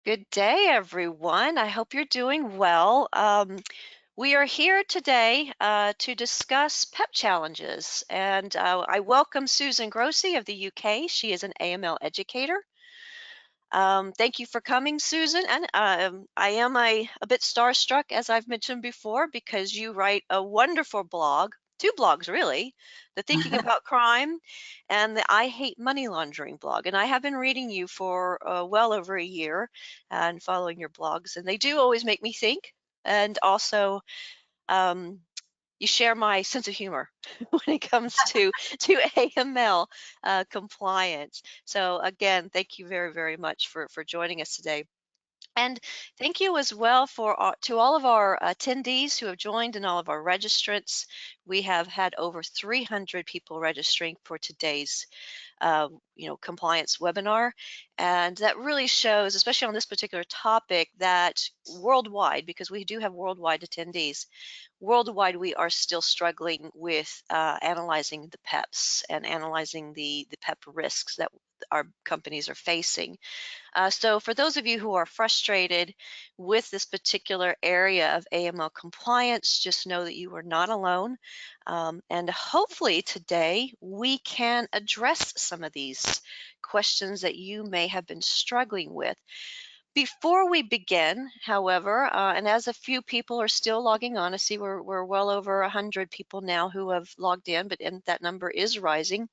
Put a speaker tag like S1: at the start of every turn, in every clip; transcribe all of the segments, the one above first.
S1: Good day, everyone. I hope you're doing well. We are here today to discuss PEP challenges, and I welcome Susan Grossey of the UK. She is an AML educator. Thank you for coming, Susan. And I am a bit starstruck, as I've mentioned before, because you write a wonderful blog, two blogs really, the Thinking About Crime and the I Hate Money Laundering blog. And I have been reading you for well over a year and following your blogs, and they do always make me think. And also, um, you share my sense of humor when it comes to AML compliance. So again, thank you very, very much for joining us today. And thank you as well for to all of our attendees who have joined and all of our registrants. We have had over 300 people registering for today's compliance webinar. And that really shows, especially on this particular topic, that worldwide, because we do have worldwide attendees, worldwide we are still struggling with analyzing the PEPs and analyzing the PEP risks that our companies are facing. So for those of you who are frustrated with this particular area of AML compliance, just know that you are not alone. And hopefully today we can address some of these questions that you may have been struggling with. Before we begin, however, and as a few people are still logging on, I see we're well over 100 people now who have logged in, and that number is rising.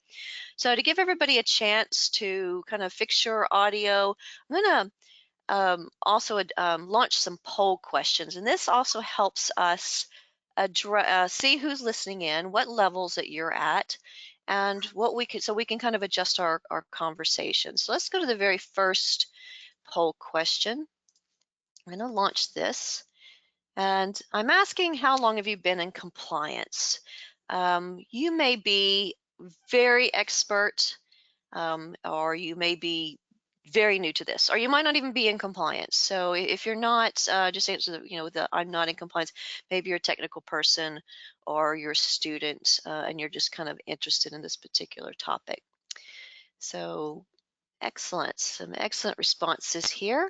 S1: So to give everybody a chance to kind of fix your audio, I'm going to also launch some poll questions, and this also helps us see who's listening in, what levels that you're at, and what we can, so we can kind of adjust our conversation. So let's go to the very first poll question. I'm going to launch this, and I'm asking, how long have you been in compliance? You may be very expert, or you may be very new to this, or you might not even be in compliance. So if you're not, just answer the I'm not in compliance. Maybe you're a technical person or you're a student, and you're just kind of interested in this particular topic. So excellent, some excellent responses here.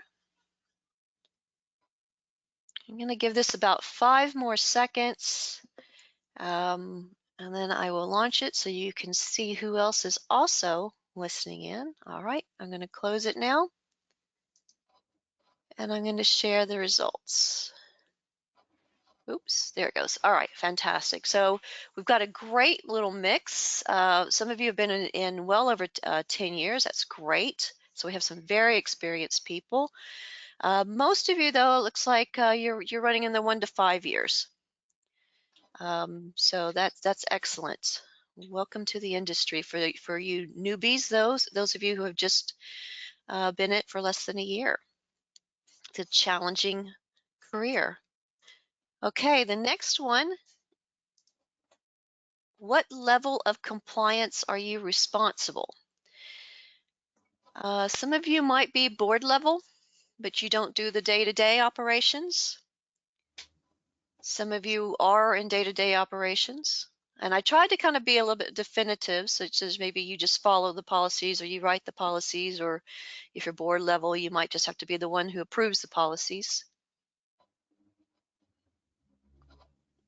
S1: I'm going to give this about 5 more seconds, and then I will launch it so you can see who else is also listening in. All right, I'm going to close it now. And I'm going to share the results. Oops, there it goes. All right, fantastic. So we've got a great little mix. Some of you have been in well over 10 years. That's great. So we have some very experienced people. Most of you, though, it looks like you're running in the 1 to 5 years. So that's excellent. Welcome to the industry. For you newbies, those of you who have just been in it for less than a year. It's a challenging career. Okay, the next one. What level of compliance are you responsible? Some of you might be board level, but you don't do the day-to-day operations. Some of you are in day-to-day operations. And I tried to kind of be a little bit definitive, such as maybe you just follow the policies or you write the policies, or if you're board level, you might just have to be the one who approves the policies.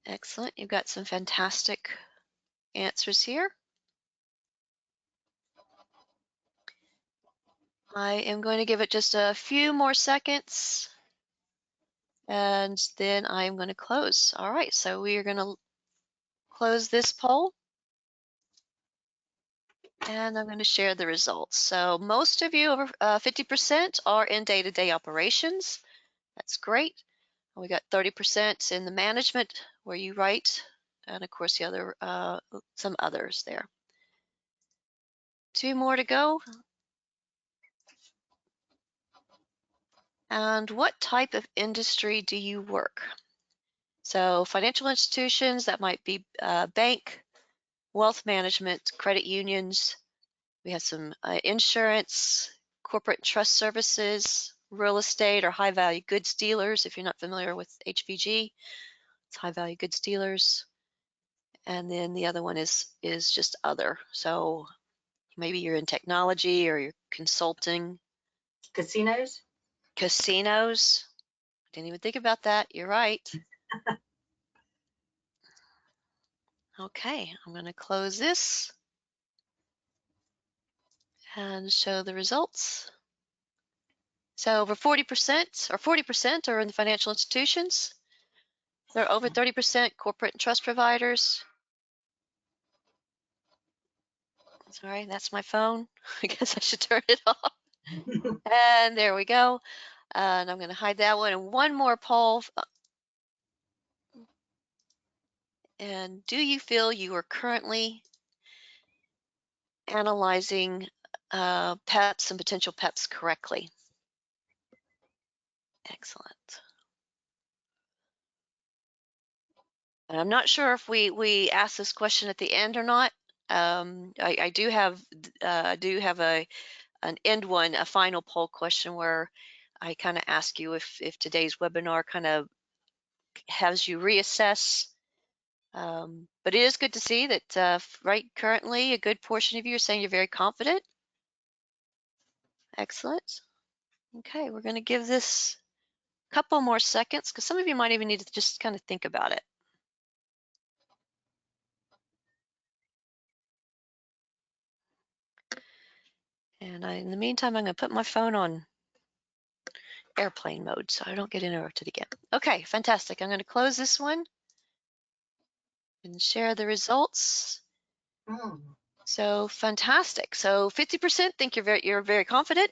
S1: Excellent. You've got some fantastic answers here. I am going to give it just a few more seconds, and then I'm going to close. All right, so we are going to close this poll, and I'm going to share the results. So most of you, over 50%, are in day-to-day operations. That's great. We got 30% in the management, where you write, and of course the other, some others there. 2 more to go. And what type of industry do you work? So financial institutions, that might be bank, wealth management, credit unions. We have some insurance, corporate trust services, real estate, or high value goods dealers. If you're not familiar with HVG, it's high value goods dealers. And then the other one is just other. So maybe you're in technology or you're consulting.
S2: Casinos?
S1: Casinos. Didn't even think about that. You're right. Okay, I'm going to close this and show the results. So over 40% or 40% are in the financial institutions. There are over 30% corporate and trust providers. Sorry, that's my phone. I guess I should turn it off. And there we go. And I'm going to hide that one. And one more poll. And do you feel you are currently analyzing PEPs and potential PEPs correctly? Excellent. And I'm not sure if we asked this question at the end or not. I do have an end one, a final poll question where I kind of ask you if today's webinar kind of has you reassess. But it is good to see that right currently a good portion of you are saying you're very confident. Excellent. Okay, we're going to give this a couple more seconds because some of you might even need to just kind of think about it. And in the meantime, I'm going to put my phone on airplane mode so I don't get interrupted again. Okay, fantastic. I'm going to close this one and share the results. So fantastic. So 50% think you're very confident.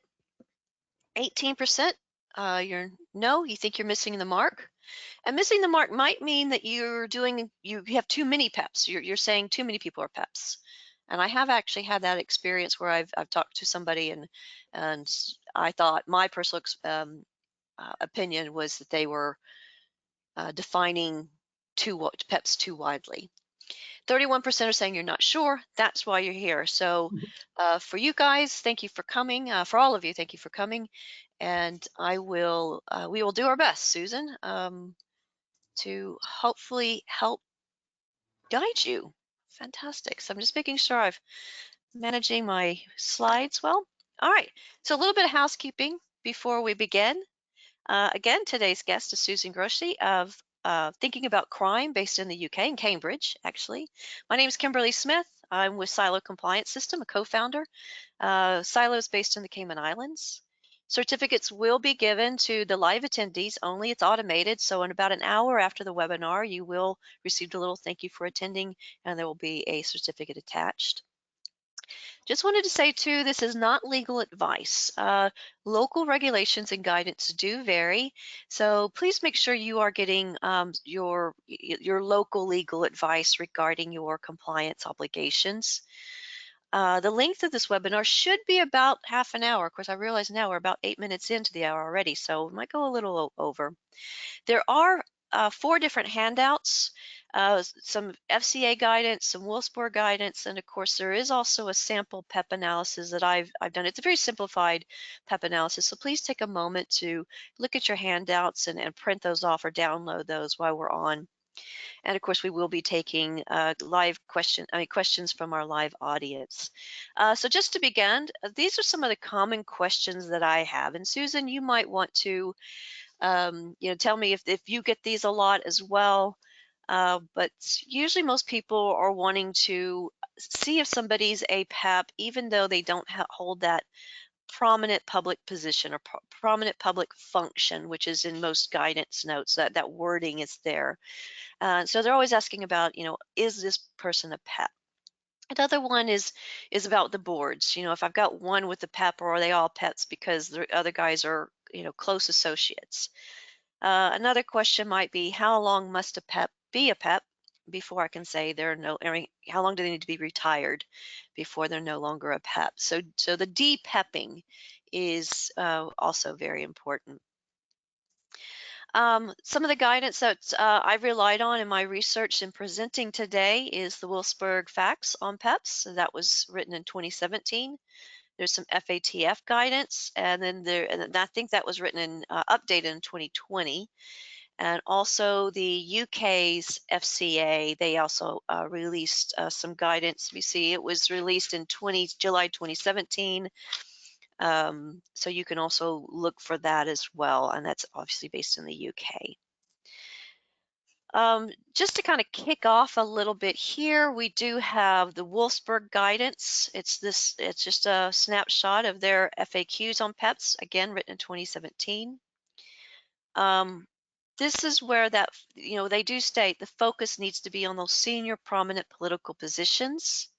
S1: 18% you think you're missing the mark. And missing the mark might mean that you have too many PEPs. You're saying too many people are PEPs. And I have actually had that experience where I've talked to somebody and I thought my personal opinion was that they were defining PEPs too widely. 31% are saying you're not sure. That's why you're here. So for you guys, thank you for coming. For all of you, thank you for coming. And we will do our best, Susan, to hopefully help guide you. Fantastic. So I'm just making sure I'm managing my slides well. All right. So a little bit of housekeeping before we begin. Again, today's guest is Susan Grossey of Thinking About Crime, based in the UK, in Cambridge, actually. My name is Kimberly Smith. I'm with Silo Compliance System, a co-founder. Silo is based in the Cayman Islands. Certificates will be given to the live attendees only. It's automated, so in about an hour after the webinar, you will receive a little thank you for attending, and there will be a certificate attached. Just wanted to say too, this is not legal advice. Local regulations and guidance do vary, so please make sure you are getting your local legal advice regarding your compliance obligations. The length of this webinar should be about half an hour. Of course, I realize now we're about 8 minutes into the hour already, so we might go a little over. There are 4 different handouts, some FCA guidance, some Wilsberg guidance, and of course there is also a sample PEP analysis that I've done. It's a very simplified PEP analysis, so please take a moment to look at your handouts and print those off or download those while we're on. And of course, we will be taking questions from our live audience. So just to begin, these are some of the common questions that I have. And Susan, you might want to tell me if you get these a lot as well. But usually most people are wanting to see if somebody's a PEP, even though they don't hold that prominent public position or prominent public function, which is in most guidance notes. That wording is there. So they're always asking about, is this person a PEP? Another one is about the boards. If I've got one with a PEP, or are they all PEPs because the other guys are, close associates? Another question might be, how long must a PEP be a PEP before I can say how long do they need to be retired before they're no longer a PEP? So the de-PEPing is also very important. Some of the guidance that I've relied on in my research and presenting today is the Wilsberg Facts on PEPs. So that was written in 2017. There's some FATF guidance, and then I think that was written and updated in 2020. And also the UK's FCA, they also released some guidance. You see, it was released in July 2017. So you can also look for that as well, and that's obviously based in the UK. Just to kind of kick off a little bit here, we do have the Wolfsburg guidance. It's just a snapshot of their FAQs on PEPs, again, written in 2017. This is where they do state the focus needs to be on those senior prominent political positions.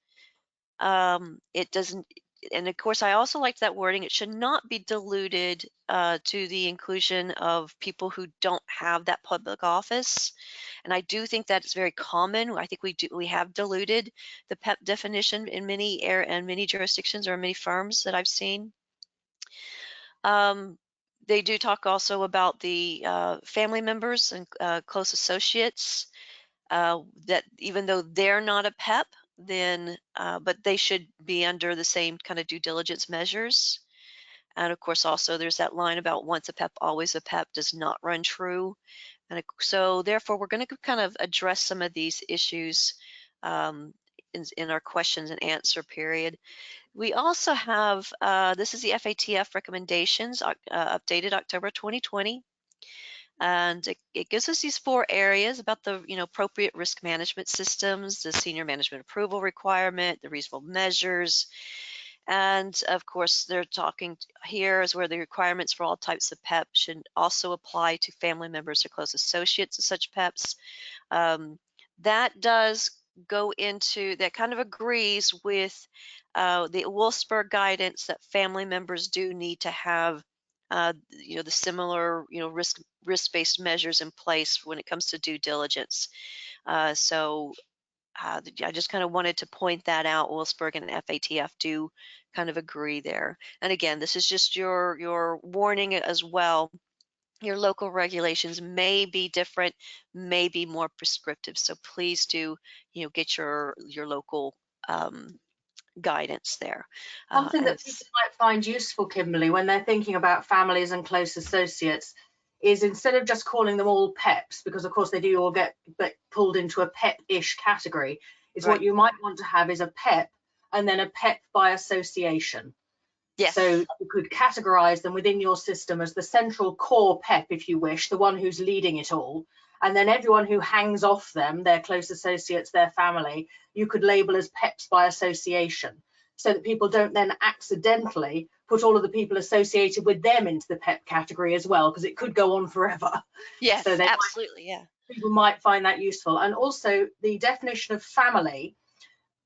S1: It doesn't, and of course, I also like that wording. It should not be diluted to the inclusion of people who don't have that public office. And I do think that it's very common. I think we have diluted the PEP definition in many jurisdictions or many firms that I've seen. They do talk also about the family members and close associates, that even though they're not a PEP, then but they should be under the same kind of due diligence measures. And of course, also there's that line about once a PEP, always a PEP does not run true. And so therefore, we're going to kind of address some of these issues um, in our questions and answer period. We also have, this is the FATF recommendations, updated October 2020. And it gives us these 4 areas about the appropriate risk management systems, the senior management approval requirement, the reasonable measures, and of course they're talking here is where the requirements for all types of PEP should also apply to family members or close associates of such PEPs. That does go into, that kind of agrees with the Wolfsburg guidance that family members do need to have the similar risk-based measures in place when it comes to due diligence. So I just kind of wanted to point that out. Wolfsburg and FATF do kind of agree there. And again, this is just your warning as well. Your local regulations may be different, may be more prescriptive. So please do, get your local guidance there.
S2: Something
S1: And
S2: that people might find useful, Kimberly, when they're thinking about families and close associates, is instead of just calling them all PEPs, because of course they do all get pulled into a PEP-ish category, is
S1: right,
S2: what you might want to have is a PEP and then a PEP by association. So
S1: yes,
S2: you could categorize them within your system as the central core PEP, if you wish, the one who's leading it all. And then everyone who hangs off them, their close associates, their family, you could label as PEPs by association, so that people don't then accidentally put all of the people associated with them into the PEP category as well, because it could go on forever. So
S1: yes, absolutely, yeah.
S2: people might find that useful. And also the definition of family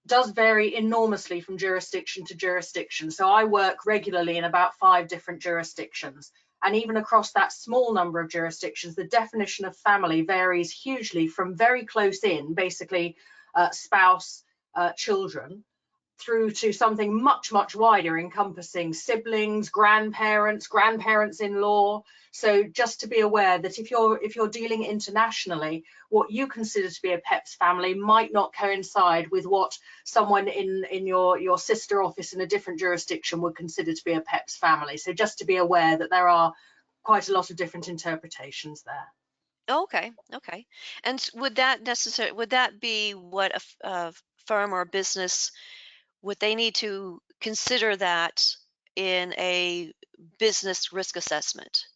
S2: does vary enormously from jurisdiction to jurisdiction. So I work regularly in about 5 different jurisdictions. And even across that small number of jurisdictions, the definition of family varies hugely from very close in, basically spouse, children, through to something much, much wider, encompassing siblings, grandparents-in-law. So just to be aware that if you're dealing internationally, what you consider to be a PEPs family might not coincide with what someone in your sister office in a different jurisdiction would consider to be a PEPs family. So just to be aware that there are quite a lot of different interpretations there.
S1: Okay, okay. And would that be what a firm or a business, would they need to consider that in a business risk assessment?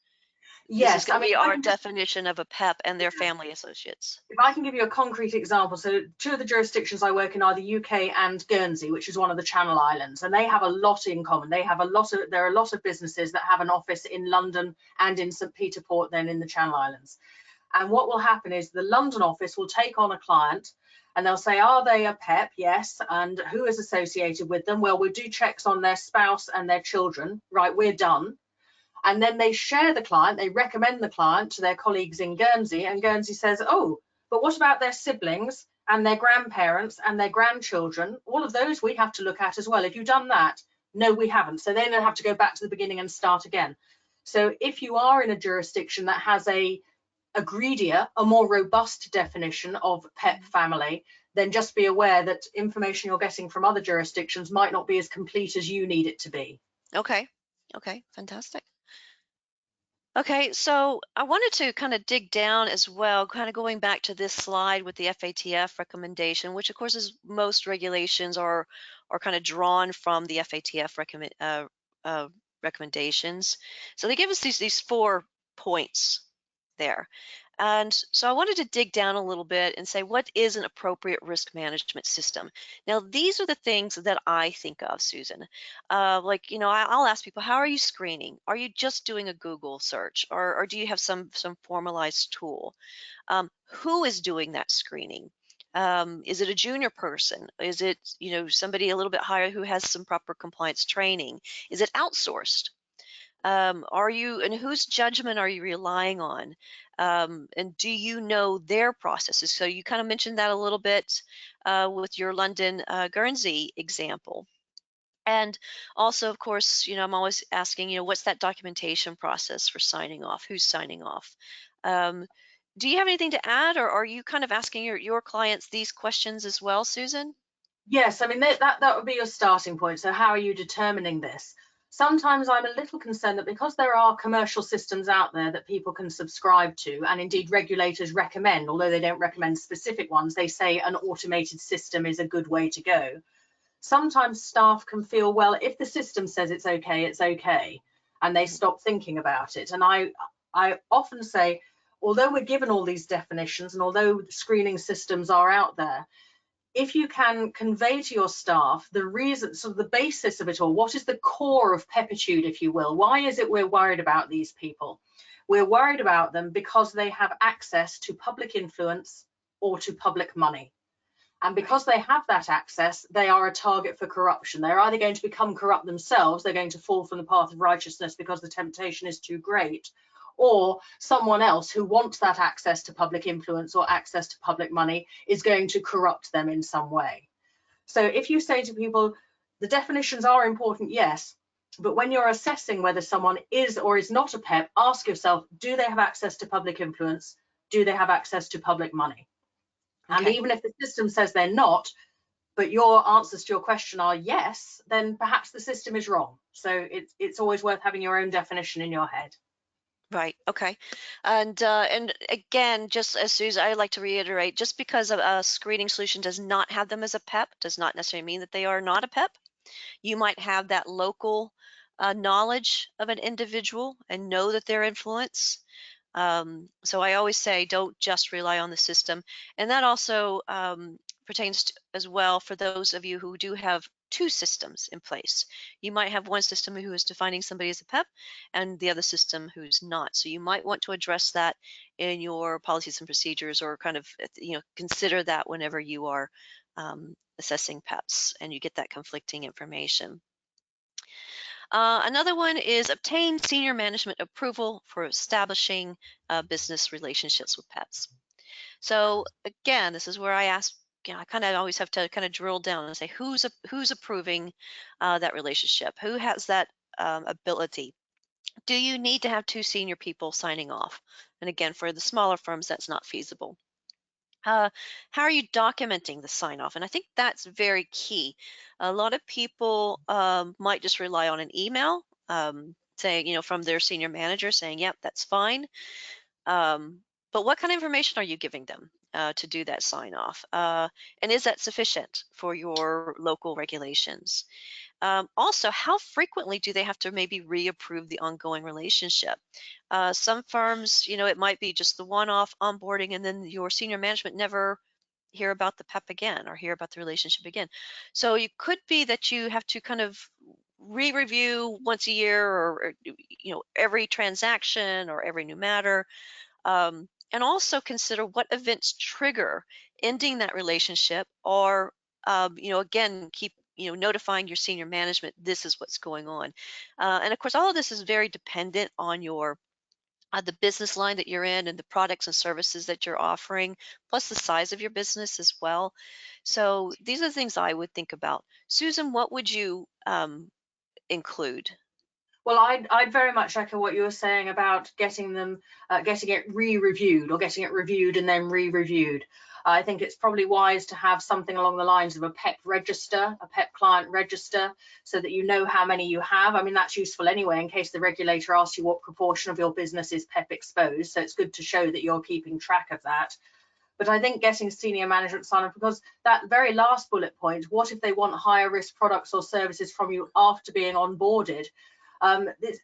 S1: This is
S2: Yes,
S1: going
S2: I
S1: to
S2: mean,
S1: be
S2: I
S1: our
S2: can just,
S1: definition of a PEP and their family associates.
S2: if I can give you a concrete example, so 2 of the jurisdictions I work in are the UK and Guernsey, which is one of the Channel Islands, and they have a lot in common. There are a lot of businesses that have an office in London and in St. Peter Port, then in the Channel Islands. And what will happen is the London office will take on a client and they'll say, are they a PEP? Yes. And who is associated with them? Well, we'll do checks on their spouse and their children. Right, we're done. And then they share the client, they recommend the client to their colleagues in Guernsey, and Guernsey says, oh, but what about their siblings and their grandparents and their grandchildren? All of those we have to look at as well. Have you done that? No, we haven't. So then they'll have to go back to the beginning and start again. So if you are in a jurisdiction that has a greedier, a more robust definition of PEP family, then just be aware that information you're getting from other jurisdictions might not be as complete as you need it to be.
S1: Okay, okay, fantastic. Okay, so I wanted to kind of dig down as well, kind of going back to this slide with the FATF recommendation, which of course is most regulations are kind of drawn from the FATF recommendations. So they give us these 4 points there. And so I wanted to dig down a little bit and say, what is an appropriate risk management system? Now, these are the things that I think of, Susan. Like, I'll ask people, how are you screening? Are you just doing a Google search, or do you have some formalized tool? Who is doing that screening? Is it a junior person? Is it, somebody a little bit higher who has some proper compliance training? Is it outsourced? And whose judgment are you relying on? And do you know their processes? So you kind of mentioned that a little bit with your London Guernsey example. And also, of course, I'm always asking, what's that documentation process for signing off? Who's signing off? Um, do you have anything to add, or are you kind of asking your clients these questions as well, Susan?
S2: Yes, I mean that would be your starting point. So how are you determining this? Sometimes I'm a little concerned that because there are commercial systems out there that people can subscribe to, and indeed regulators recommend, although they don't recommend specific ones, they say an automated system is a good way to go. Sometimes staff can feel, well, if the system says it's okay, and they stop thinking about it. And I often say, although we're given all these definitions and although screening systems are out there, if you can convey to your staff the reason, sort of the basis of it all, what is the core of Pepitude, if you will? Why is it we're worried about these people? We're worried about them because they have access to public influence or to public money. And because they have that access, they are a target for corruption. They're either going to become corrupt themselves, they're going to fall from the path of righteousness because the temptation is too great, or someone else who wants that access to public influence or access to public money is going to corrupt them in some way. So if you say to people, the definitions are important, yes, but when you're assessing whether someone is or is not a PEP, ask yourself, do they have access to public influence? Do they have access to public money? And
S1: Okay.
S2: even if the system says they're not, but your answers to your question are yes, then perhaps the system is wrong. So it's always worth having your own definition in your head.
S1: Right. Okay. And again, just as Susan, I like to reiterate, just because a screening solution does not have them as a PEP, does not necessarily mean that they are not a PEP. You might have that local knowledge of an individual and know that they're influence. So I always say, don't just rely on the system. And that also pertains to, as well for those of you who do have 2 systems in place. You might have one system who is defining somebody as a PEP and the other system who's not. So you might want to address that in your policies and procedures, or kind of, consider that whenever you are assessing PEPs and you get that conflicting information. Another one is obtain senior management approval for establishing business relationships with pets. So again, this is where I ask, I kind of always have to kind of drill down and say, who's approving that relationship? Who has that ability? Do you need to have 2 senior people signing off? And again, for the smaller firms, that's not feasible. How are you documenting the sign off? And I think that's very key. A lot of people might just rely on an email saying, from their senior manager saying, yep, that's fine. But what kind of information are you giving them to do that sign off? And is that sufficient for your local regulations? Also, how frequently do they have to maybe reapprove the ongoing relationship? Some firms, it might be just the one-off onboarding, and then your senior management never hear about the PEP again or hear about the relationship again. So it could be that you have to kind of re-review once a year, or every transaction or every new matter. And also consider what events trigger ending that relationship, or again, keep notifying your senior management, this is what's going on. And of course, all of this is very dependent on your the business line that you're in and the products and services that you're offering, plus the size of your business as well. So these are the things I would think about. Susan, what would you include?
S2: Well, I'd very much echo what you were saying about getting it re-reviewed, or getting it reviewed and then re-reviewed. I think it's probably wise to have something along the lines of a PEP register, a PEP client register, so that you know how many you have. I mean, that's useful anyway, in case the regulator asks you what proportion of your business is PEP exposed. So it's good to show that you're keeping track of that. But I think getting senior management sign-off, because that very last bullet point, what if they want higher risk products or services from you after being onboarded?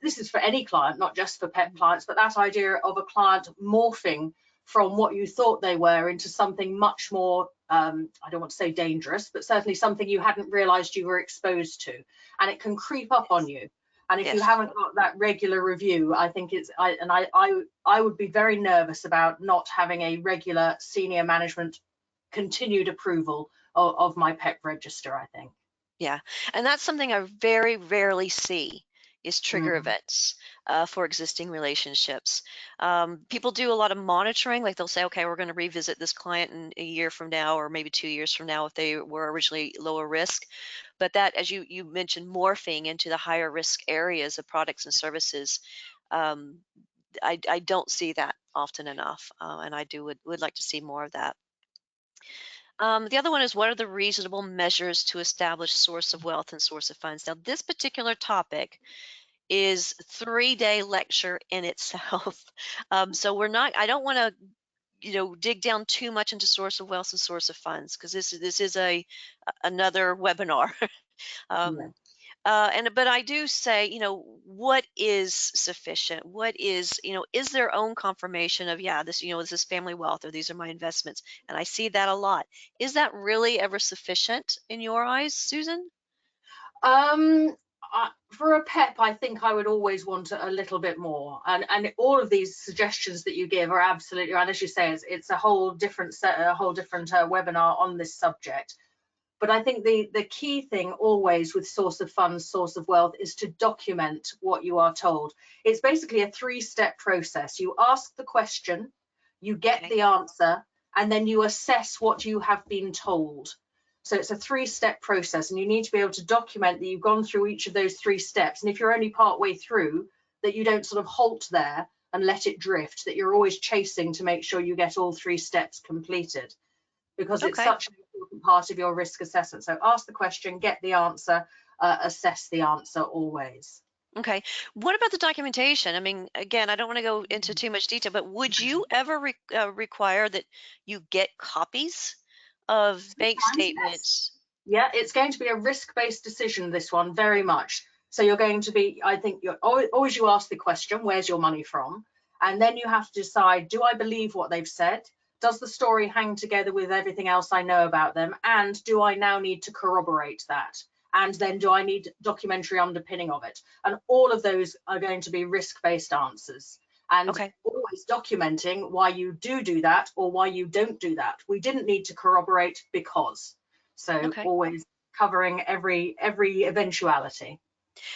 S2: This is for any client, not just for PEP clients, but that idea of a client morphing from what you thought they were into something much more, I don't want to say dangerous, but certainly something you hadn't realized you were exposed to. And it can creep up on you. And if you
S1: Yes.
S2: haven't got that regular review, I think I would be very nervous about not having a regular senior management continued approval of my PEP register, I think.
S1: Yeah, and that's something I very rarely see is trigger
S2: Mm,
S1: events for existing relationships. People do a lot of monitoring, like they'll say, okay, we're going to revisit this client in a year from now, or maybe 2 years from now if they were originally lower risk. But that, as you mentioned, morphing into the higher risk areas of products and services, um, I don't see that often enough, and I would like to see more of that. The other one is, what are the reasonable measures to establish source of wealth and source of funds? Now, this particular topic is 3-day lecture in itself. So I don't want to, dig down too much into source of wealth and source of funds because this is another webinar.
S2: yeah.
S1: um, but I do say, what is sufficient? What is their own confirmation of, yeah, this is family wealth or these are my investments. And I see that a lot. Is that really ever sufficient in your eyes, Susan?
S2: Um, for a PEP, I think I would always want a little bit more. And all of these suggestions that you give are absolutely right. As you say, it's a whole different set, a whole different webinar on this subject. But I think the key thing always with source of funds, source of wealth is to document what you are told. It's basically a 3-step process. You ask the question, you get
S1: Okay.
S2: the answer, and then you assess what you have been told. So it's a 3-step process, and you need to be able to document that you've gone through each of those 3 steps. And if you're only part way through, that you don't sort of halt there and let it drift, that you're always chasing to make sure you get all 3 steps completed, because it's
S1: Okay.
S2: such an important part of your risk assessment. So ask the question, get the answer, assess the answer always.
S1: Okay. What about the documentation? I mean, again, I don't want to go into too much detail, but would you ever require that you get copies of bank
S2: Sometimes, yes.
S1: statements?
S2: Yeah, it's going to be a risk-based decision, this one, very much. So you're going to be, I think, you're always you ask the question, where's your money from? And then you have to decide, do I believe what they've said? Does the story hang together with everything else I know about them? And do I now need to corroborate that? And then do I need documentary underpinning of it? And all of those are going to be risk-based answers. And
S1: Okay.
S2: always documenting why you do that or why you don't do that. We didn't need to corroborate because. So
S1: Okay.
S2: always covering every eventuality.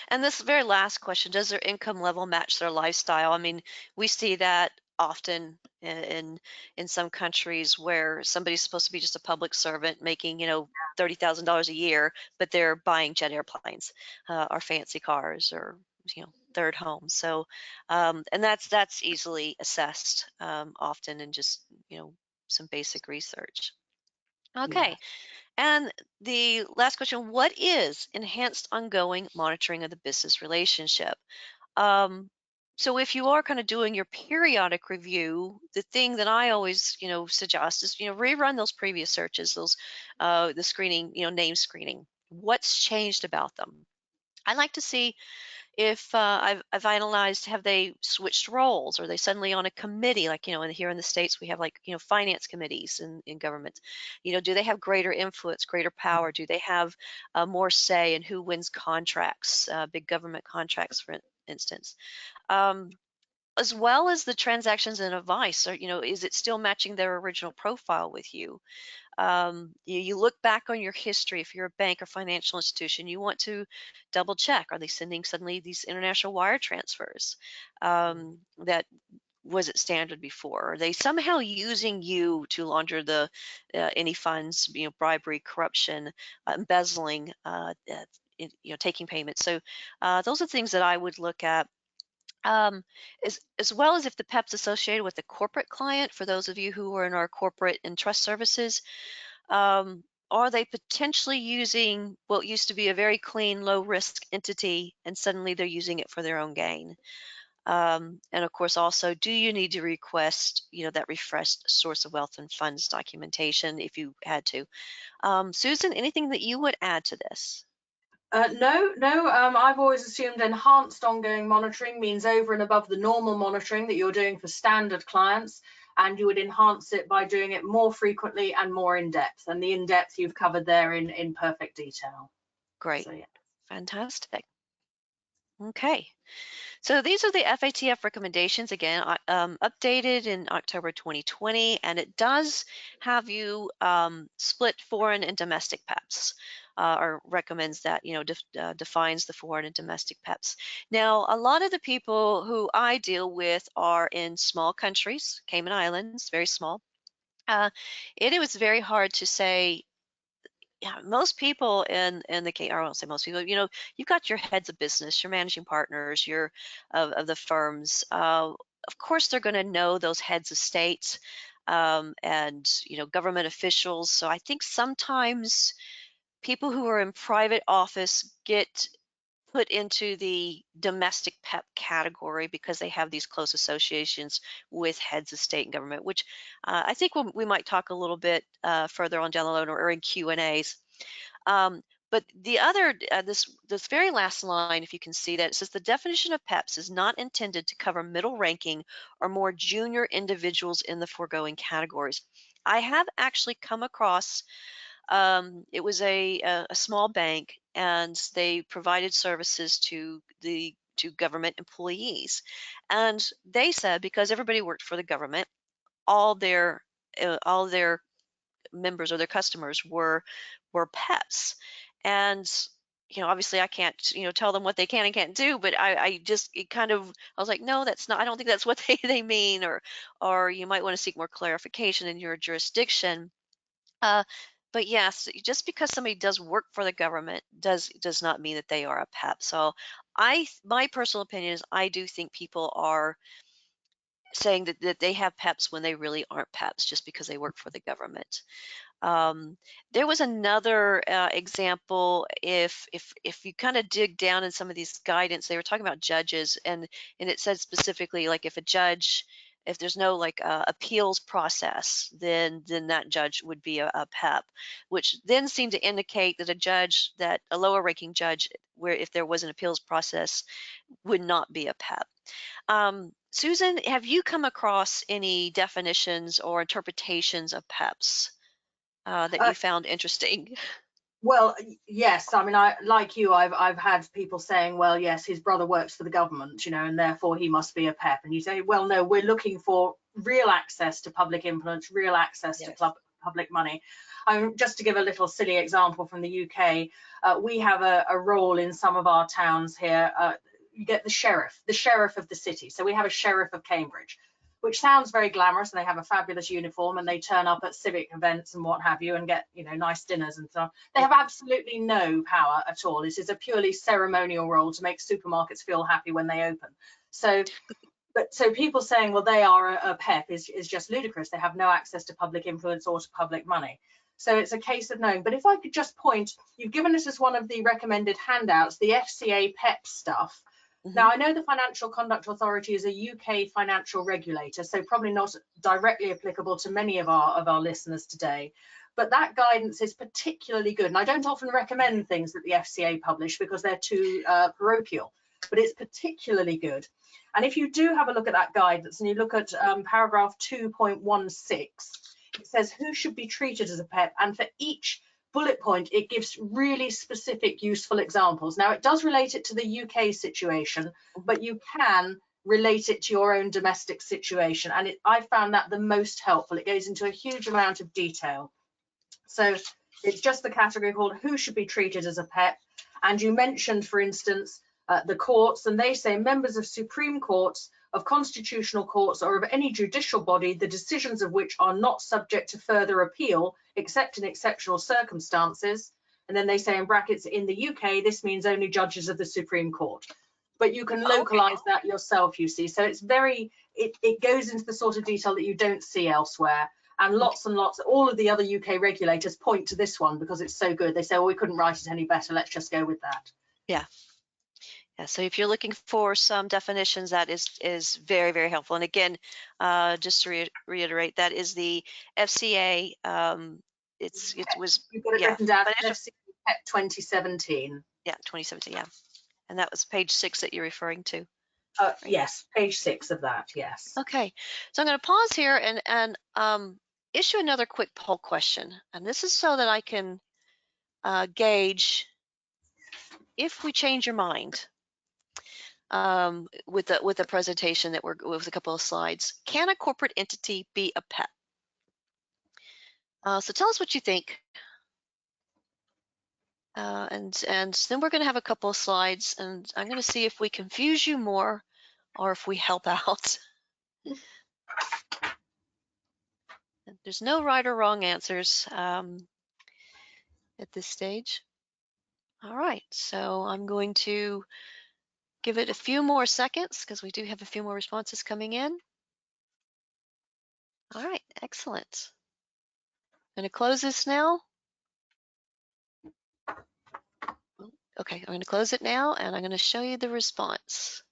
S1: And this very last question, does their income level match their lifestyle? I mean, we see that often in some countries where somebody's supposed to be just a public servant making, $30,000 a year, but they're buying jet airplanes, or fancy cars or, third homes. So, and that's easily assessed, often in just, some basic research.
S2: Yeah.
S1: Okay. And the last question, what is enhanced ongoing monitoring of the business relationship? Um, so if you are kind of doing your periodic review, the thing that I always, suggest is, rerun those previous searches, the screening, name screening. What's changed about them? I like to see if I've analyzed, have they switched roles? Are they suddenly on a committee? Like, here in the States, we have like, finance committees in government. Do they have greater influence, greater power? Do they have more say in who wins contracts, big government contracts, for instance? Um, as well as the transactions and advice, or, is it still matching their original profile with you? You look back on your history. If you're a bank or financial institution, you want to double check, are they sending suddenly these international wire transfers, that was it standard before? Are they somehow using you to launder the any funds, bribery, corruption, embezzling, taking payments? So those are things that I would look at. Um, as well as if the PEP's associated with a corporate client, for those of you who are in our corporate and trust services, are they potentially using what used to be a very clean, low risk entity and suddenly they're using it for their own gain? And of course, also, do you need to request, that refreshed source of wealth and funds documentation if you had to? Susan, anything that you would add to this?
S2: No. I've always assumed enhanced ongoing monitoring means over and above the normal monitoring that you're doing for standard clients, and you would enhance it by doing it more frequently and more in depth. And the in depth you've covered there in perfect detail.
S1: Great.
S2: So yeah.
S1: Fantastic. Okay. So these are the FATF recommendations again, updated in October 2020, and it does have you split foreign and domestic PEPs, or recommends that, defines the foreign and domestic PEPs. Now, a lot of the people who I deal with are in small countries, Cayman Islands, very small. It was very hard to say. Yeah, most people in the case, or I won't say most people, you've got your heads of business, your managing partners, your of the firms. Of course, they're going to know those heads of states, and government officials. So I think sometimes people who are in private office get put into the domestic PEP category because they have these close associations with heads of state and government, which I think we might talk a little bit further on down the road or in Q and A's. Um, but the other, this very last line, if you can see that, it says the definition of PEPs is not intended to cover middle ranking or more junior individuals in the foregoing categories. I have actually come across, it was a small bank, and they provided services to government employees, and they said because everybody worked for the government, all their members or their customers were pets. And obviously I can't tell them what they can and can't do, but I just it kind of I was like, no, that's not, I don't think that's what they mean, or you might want to seek more clarification in your jurisdiction. uh, but yes, just because somebody does work for the government does not mean that they are a PEP. So my personal opinion is I do think people are saying that they have PEPs when they really aren't PEPs just because they work for the government. um, there was another example. If you kind of dig down in some of these guidance, they were talking about judges, and it said specifically, like, if there's no like appeals process, then that judge would be a PEP, which then seemed to indicate that a lower ranking judge, where if there was an appeals process, would not be a PEP. Susan, have you come across any definitions or interpretations of PEPs that
S2: Uh,
S1: you found interesting?
S2: Well, yes. I mean, I like you. I've had people saying, well, yes, his brother works for the government, and therefore he must be a PEP. And you say, well, no, we're looking for real access to public influence, real access to
S1: Yes.
S2: public money. Just to give a little silly example from the UK, we have a role in some of our towns here. You get the sheriff of the city. So we have a sheriff of Cambridge, which sounds very glamorous, and they have a fabulous uniform and they turn up at civic events and what have you and get nice dinners and so on. They have absolutely no power at all. This is a purely ceremonial role to make supermarkets feel happy when they open. So people saying, well, they are a PEP is just ludicrous. They have no access to public influence or to public money. So it's a case of knowing. But if I could just point, you've given us as one of the recommended handouts the FCA PEP stuff.
S1: Hmm.
S2: Now, I know the Financial Conduct Authority is a UK financial regulator, so probably not directly applicable to many of our listeners today. But that guidance is particularly good. And I don't often recommend things that the FCA publish because they're too parochial, but it's particularly good. And if you do have a look at that guidance and you look at paragraph 2.16, it says who should be treated as a PEP. And for each bullet point, it gives really specific, useful examples. Now, it does relate it to the UK situation, but you can relate it to your own domestic situation. And I found that the most helpful. It goes into a huge amount of detail. So it's just the category called who should be treated as a PEP. And you mentioned, for instance, the courts, and they say members of Supreme Courts, of constitutional courts, or of any judicial body, the decisions of which are not subject to further appeal, except in exceptional circumstances. And then they say in brackets, in the UK, this means only judges of the Supreme Court. But you can
S1: Okay.
S2: localize that yourself, you see. So it goes into the sort of detail that you don't see elsewhere. And lots, all of the other UK regulators point to this one because it's so good. They say, well, we couldn't write it any better. Let's just go with that.
S1: Yeah. Yeah. So if you're looking for some definitions, that is very, very helpful. And again, just to reiterate, that is the FCA. It was,
S2: We've got it
S1: yeah,
S2: written down,
S1: financial.
S2: FCA PEP 2017.
S1: Yeah, 2017. Yeah, and that was page 6 that you're referring to, right?
S2: Yes, page 6 of that, yes.
S1: Okay, so I'm going to pause here and issue another quick poll question, and this is so that I can gauge if we change your mind with the presentation that we're with a couple of slides. Can a corporate entity be a PEP? So tell us what you think, and then we're going to have a couple of slides, and I'm going to see if we confuse you more or if we help out. There's no right or wrong answers at this stage. All right, so I'm going to give it a few more seconds because we do have a few more responses coming in. All right, excellent. I'm going to close this now. Okay, I'm going to close it now, and I'm going to show you the response.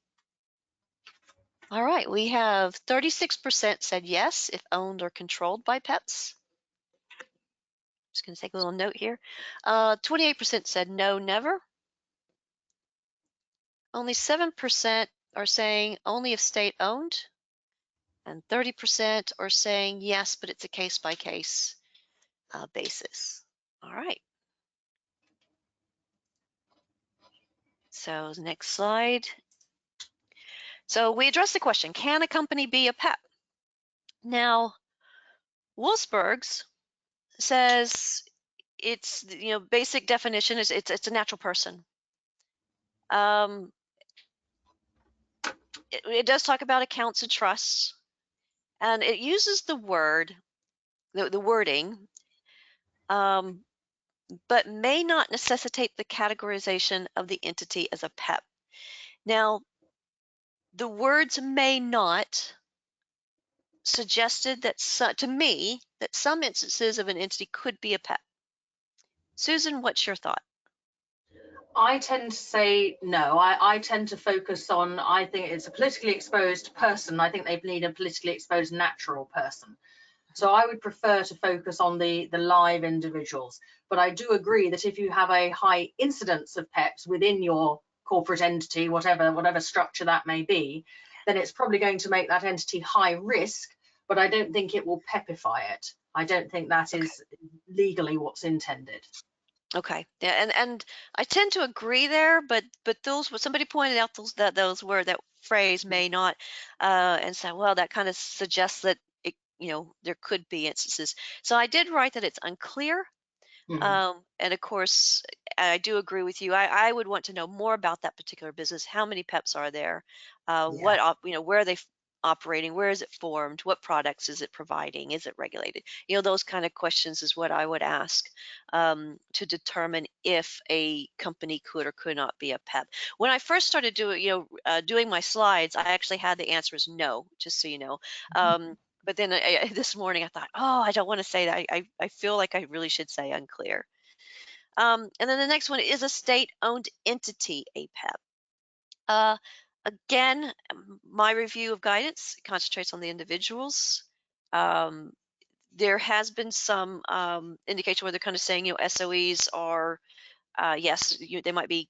S1: All right, we have 36% said yes if owned or controlled by PEPs. Just going to take a little note here. 28% said no, never. Only 7% are saying only if state-owned, and 30% are saying yes, but it's a case-by-case basis. All right. So next slide. So we addressed the question, can a company be a PEP? Now, Wolfsburg's says it's, basic definition is it's a natural person. It does talk about accounts and trusts, and it uses the wording, but may not necessitate the categorization of the entity as a PEP. Now, the words may not suggested that to me that some instances of an entity could be a PEP. Susan, what's your thought?
S2: I tend to say no. I tend to focus on, I think it's a politically exposed person. I think they need a politically exposed natural person. So I would prefer to focus on the live individuals. But I do agree that if you have a high incidence of PEPs within your corporate entity, whatever structure that may be, then it's probably going to make that entity high risk, but I don't think it will PEPify it. I don't think that
S1: Okay.
S2: is legally what's intended.
S1: Okay. Yeah, and I tend to agree there, but those somebody pointed out those were that phrase may not, and so well that kind of suggests that it there could be instances. So I did write that it's unclear.
S2: Mhm.
S1: And of course, I do agree with you. I would want to know more about that particular business. How many PEPs are there?
S2: Yeah.
S1: Where are they operating? Where is it formed? What products is it providing? Is it regulated? Those kind of questions is what I would ask to determine if a company could or could not be a PEP. When I first started doing my slides, I actually had the answer is no, just so you know. But then this morning I thought, oh, I don't want to say that. I feel like I really should say unclear. And then the next one is a state-owned entity, a PEP. Again, my review of guidance concentrates on the individuals. Um, there has been some indication where they're kind of saying, SOEs are, yes, they might be,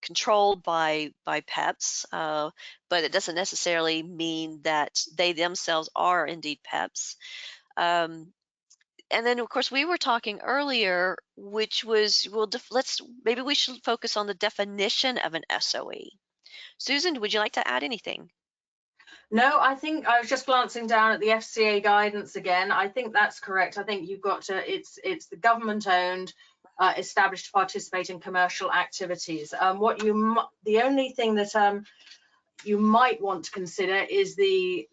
S1: controlled by PEPs, but it doesn't necessarily mean that they themselves are indeed PEPs. And then, of course, we were talking earlier, which was, well, maybe we should focus on the definition of an SOE. Susan, would you like to add anything?
S2: No, I think I was just glancing down at the FCA guidance again. I think that's correct. I think you've got to, it's the government owned, established to participate in commercial activities. The only thing that you might want to consider is the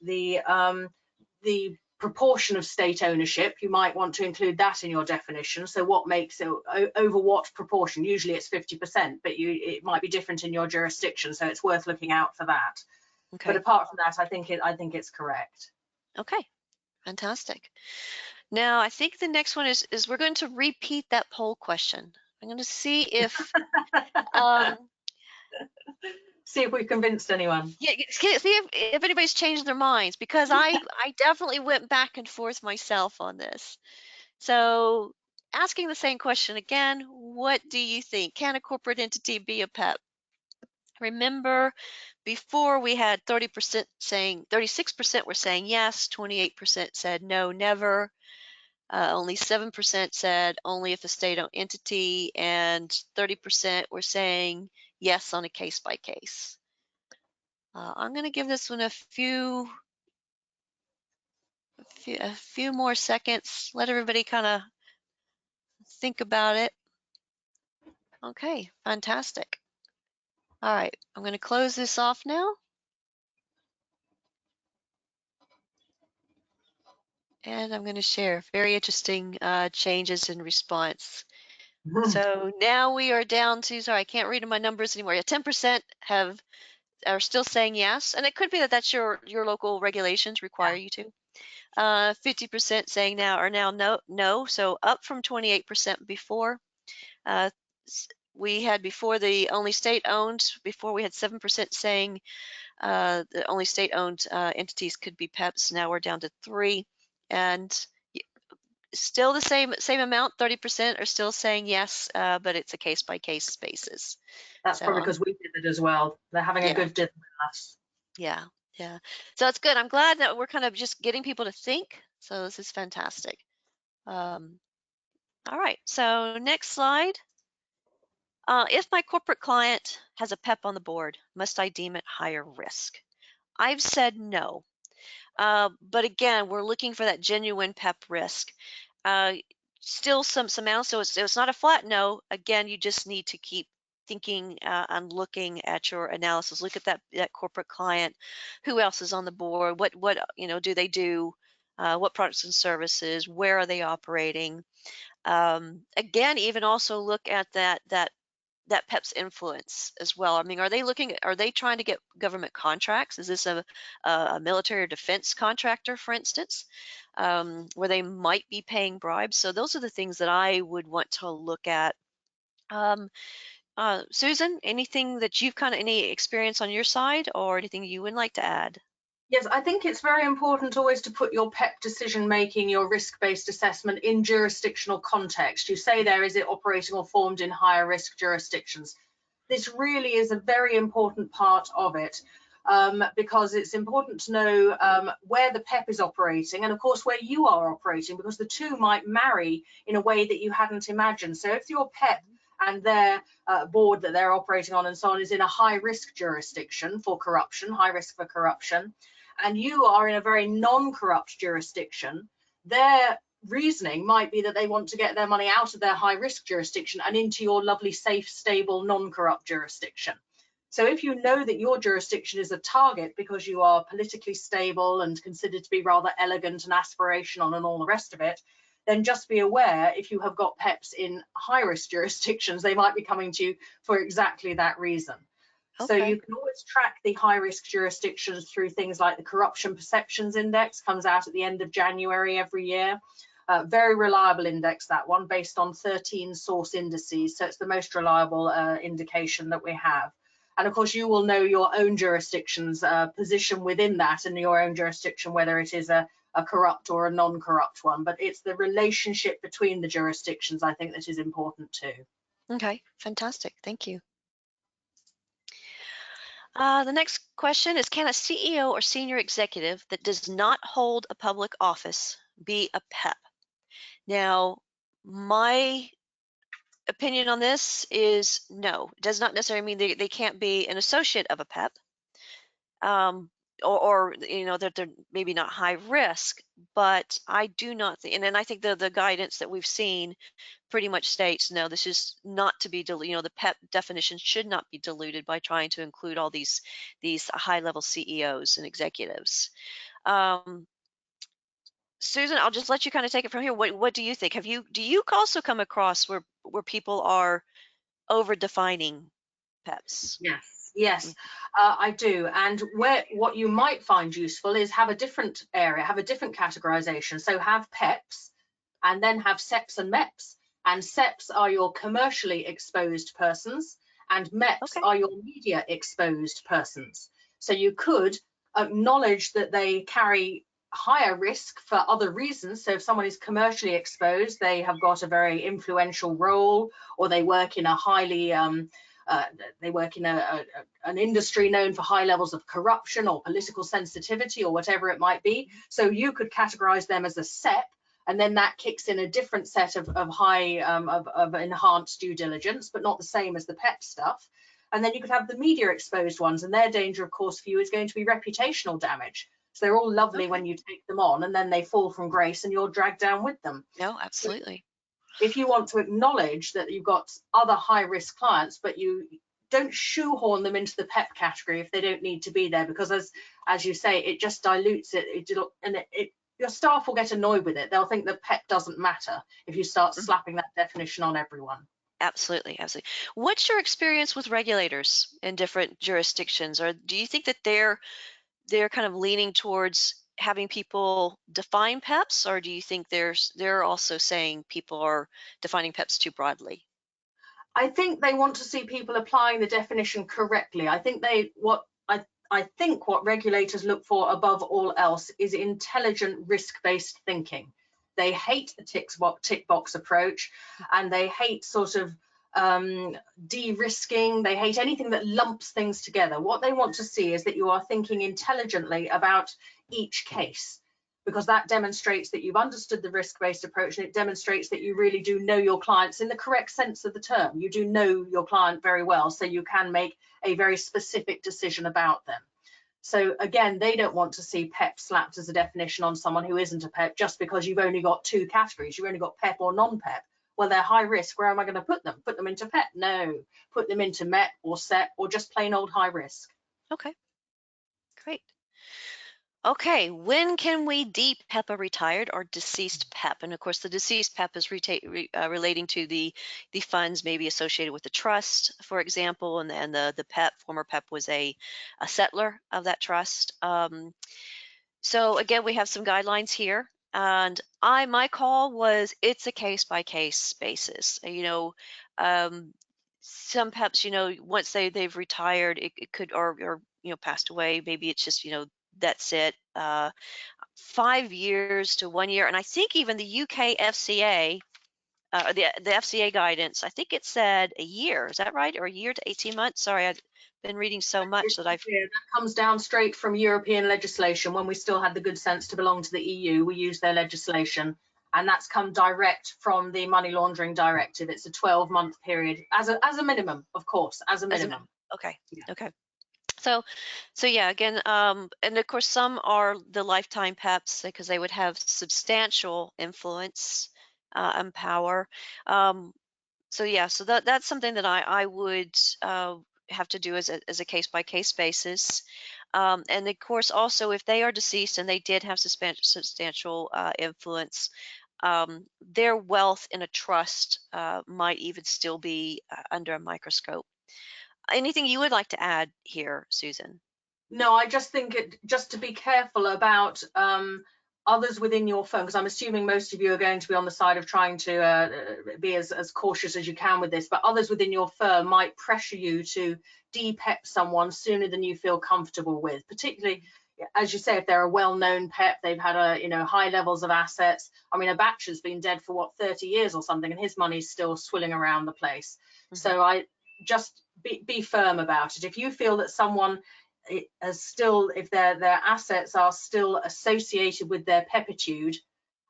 S2: proportion of state ownership. You might want to include that in your definition. So what makes it over what proportion? Usually it's 50%, but it might be different in your jurisdiction. So it's worth looking out for that. But
S1: Okay.
S2: apart from that, I think it's correct.
S1: Okay. Fantastic. Now, I think the next one is we're going to repeat that poll question. I'm going to see if um,
S2: See if we've convinced anyone.
S1: yeah, see if anybody's changed their minds, because I definitely went back and forth myself on this. So asking the same question again. What do you think? Can a corporate entity be a PEP? Remember, before we had 30% saying, 36% were saying yes, 28% said no, never. Only 7% said only if a state-owned entity, and 30% were saying yes on a case by case. I'm going to give this one a few more seconds. Let everybody kind of think about it. Okay, fantastic. All right, I'm going to close this off now. And I'm going to share very interesting changes in response. So now we are down to, sorry, I can't read my numbers anymore. Yeah, 10% are still saying yes, and it could be that that's your local regulations require you to. 50% saying now are now no. So up from 28% before. Uh, we had before the only state-owned. Before we had 7% saying the only state-owned entities could be PEPs. Now we're down to 3, and still the same amount. 30% are still saying yes, but it's a case-by-case basis.
S2: That's
S1: So
S2: probably because we did it as well. They're having a
S1: yeah,
S2: good dinner with us.
S1: yeah, yeah. So it's good. I'm glad that we're kind of just getting people to think. So this is fantastic. All right. So next slide. If my corporate client has a PEP on the board, must I deem it higher risk? I've said no. But again, we're looking for that genuine PEP risk. Uh, Still some else, so it's not a flat no. Again, you just need to keep thinking and looking at your analysis. Look at that corporate client. Who else is on the board? What do they do? What products and services? Where are they operating? Again, even also look at that PEP's influence as well. I mean, are they trying to get government contracts? Is this a military or defense contractor, for instance, where they might be paying bribes? So those are the things that I would want to look at. Um, Susan, anything that you've any experience on your side or anything you would like to add?
S2: Yes, I think it's very important always to put your PEP decision making, your risk-based assessment in jurisdictional context. You say there, is it operating or formed in higher risk jurisdictions? This really is a very important part of it, because it's important to know where the PEP is operating and of course where you are operating, because the two might marry in a way that you hadn't imagined. So if your PEP and their board that they're operating on and so on is in a high risk jurisdiction for corruption, high risk for corruption, and you are in a very non-corrupt jurisdiction, their reasoning might be that they want to get their money out of their high risk jurisdiction and into your lovely, safe, stable, non-corrupt jurisdiction. So if you know that your jurisdiction is a target because you are politically stable and considered to be rather elegant and aspirational and all the rest of it, then just be aware if you have got PEPs in high risk jurisdictions, they might be coming to you for exactly that reason. So
S1: Okay.
S2: you can always track the high risk jurisdictions through things like the Corruption Perceptions Index, comes out at the end of January every year. Very reliable index, that one, based on 13 source indices. So it's the most reliable indication that we have. And of course, you will know your own jurisdiction's position within that and your own jurisdiction, whether it is a corrupt or a non-corrupt one. But it's the relationship between the jurisdictions, I think, that is important too.
S1: Okay. Fantastic. Thank you. The next question is, can a CEO or senior executive that does not hold a public office be a PEP? Now, my opinion on this is no. It does not necessarily mean they can't be an associate of a PEP, um, or that they're maybe not high risk, but I do not think, and I think the guidance that we've seen pretty much states no, this is not to be diluted. The PEP definition should not be diluted by trying to include all these high level CEOs and executives. Susan, I'll just let you kind of take it from here. What do you think? Do you also come across where people are over defining PEPs?
S2: Yes, yes,
S1: Mm.
S2: I do. And what you might find useful is have a different area, have a different categorization. So have PEPs and then have SEPs and MEPs. And SEPs are your commercially exposed persons and MEPs
S1: Okay.
S2: are your media exposed persons. So you could acknowledge that they carry higher risk for other reasons. So if someone is commercially exposed, they have got a very influential role, or they work in a highly uh, they work in an industry known for high levels of corruption or political sensitivity or whatever it might be. So you could categorize them as a SEP, and then that kicks in a different set of high of enhanced due diligence, but not the same as the PEP stuff. And then you could have the media exposed ones, and their danger, of course, for you is going to be reputational damage. So they're all lovely
S1: Okay.
S2: when you take them on, and then they fall from grace and you're dragged down with them.
S1: No,
S2: So
S1: absolutely.
S2: if you want to acknowledge that you've got other high risk clients, but you don't shoehorn them into the PEP category if they don't need to be there, because as you say, it just dilutes it, your staff will get annoyed with it. They'll think that PEP doesn't matter if you start
S1: Mhm.
S2: slapping that definition on everyone.
S1: Absolutely, absolutely. What's your experience with regulators in different jurisdictions, or do you think that they're kind of leaning towards having people define PEPs, or do you think they're also saying people are defining PEPs too broadly?
S2: I think they want to see people applying the definition correctly. I think what regulators look for above all else is intelligent risk-based thinking. They hate the tick box approach, and they hate sort of de-risking. They hate anything that lumps things together. What they want to see is that you are thinking intelligently about each case, because that demonstrates that you've understood the risk-based approach, and it demonstrates that you really do know your clients in the correct sense of the term. You do know your client very well, so you can make a very specific decision about them. So again, they don't want to see PEP slapped as a definition on someone who isn't a PEP just because you've only got two categories. You've only got PEP or non-PEP. Well, they're high risk. Where am I going to put them? Put them into PEP? No. Put them into MEP or SEP or just plain old high risk.
S1: Okay, great. Okay, when can we de-PEP a retired or deceased PEP? And of course, the deceased PEP is relating to the funds maybe associated with the trust, for example, and the PEP, former PEP, was a settler of that trust. So again, we have some guidelines here, and my call was it's a case by case basis. Um, some PEPs, once they've retired, it could or passed away. Maybe it's just that's it. 5 years to 1 year, and I think even the UK FCA. The FCA guidance, I think it said a year. Is that right? Or a year to 18 months? Sorry, I've been reading so much that I've.
S2: Yeah, that comes down straight from European legislation. When we still had the good sense to belong to the EU, we used their legislation, and that's come direct from the money laundering directive. It's a 12-month period as a minimum, of course, as a
S1: As a
S2: minimum.
S1: Okay,
S2: Yeah.
S1: okay. So, so yeah, again, and of course, some are the lifetime PEPs because they would have substantial influence and power. Um, so yeah, so that's something that I would have to do as a case by case basis. And of course, also if they are deceased and they did have substantial influence, their wealth in a trust might even still be under a microscope. Anything you would like to add here, Susan?
S2: No, I just think just to be careful about others within your firm, because I'm assuming most of you are going to be on the side of trying to be as cautious as you can with this, but others within your firm might pressure you to de-PEP someone sooner than you feel comfortable with, particularly as you say, if they're a well-known PEP, they've had high levels of assets. I mean, a bachelor's been dead for what, 30 years or something, and his money's still swilling around the place.
S1: Mhm.
S2: So I just be firm about it. If you feel that someone if their assets are still associated with their pepitude,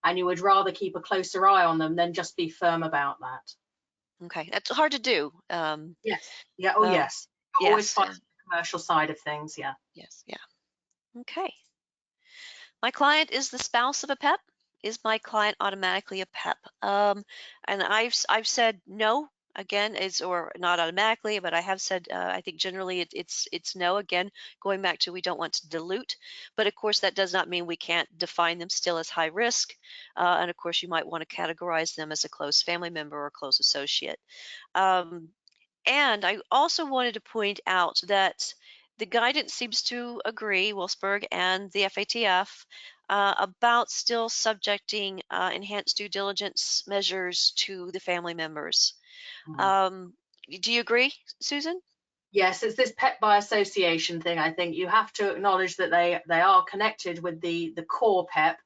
S2: and you would rather keep a closer eye on them, then just be firm about that.
S1: Okay, that's hard to do.
S2: Yes. Yeah. Oh,
S1: Well,
S2: yes. You're always
S1: yes,
S2: fighting the commercial side of things. Yeah.
S1: yes, yeah. Okay. My client is the spouse of a PEP. Is my client automatically a PEP? And I've said no again, is or not automatically, but I have said I think generally it's no. Again, going back to we don't want to dilute, but of course that does not mean we can't define them still as high risk, and of course you might want to categorize them as a close family member or close associate. Um, And I also wanted to point out that the guidance seems to agree, Wolfsburg and the FATF, about still subjecting enhanced due diligence measures to the family members.
S2: Mm.
S1: Um, do you agree, Susan?
S2: Yes, it's this pet by association thing. I think you have to acknowledge that they are connected with the core PEP,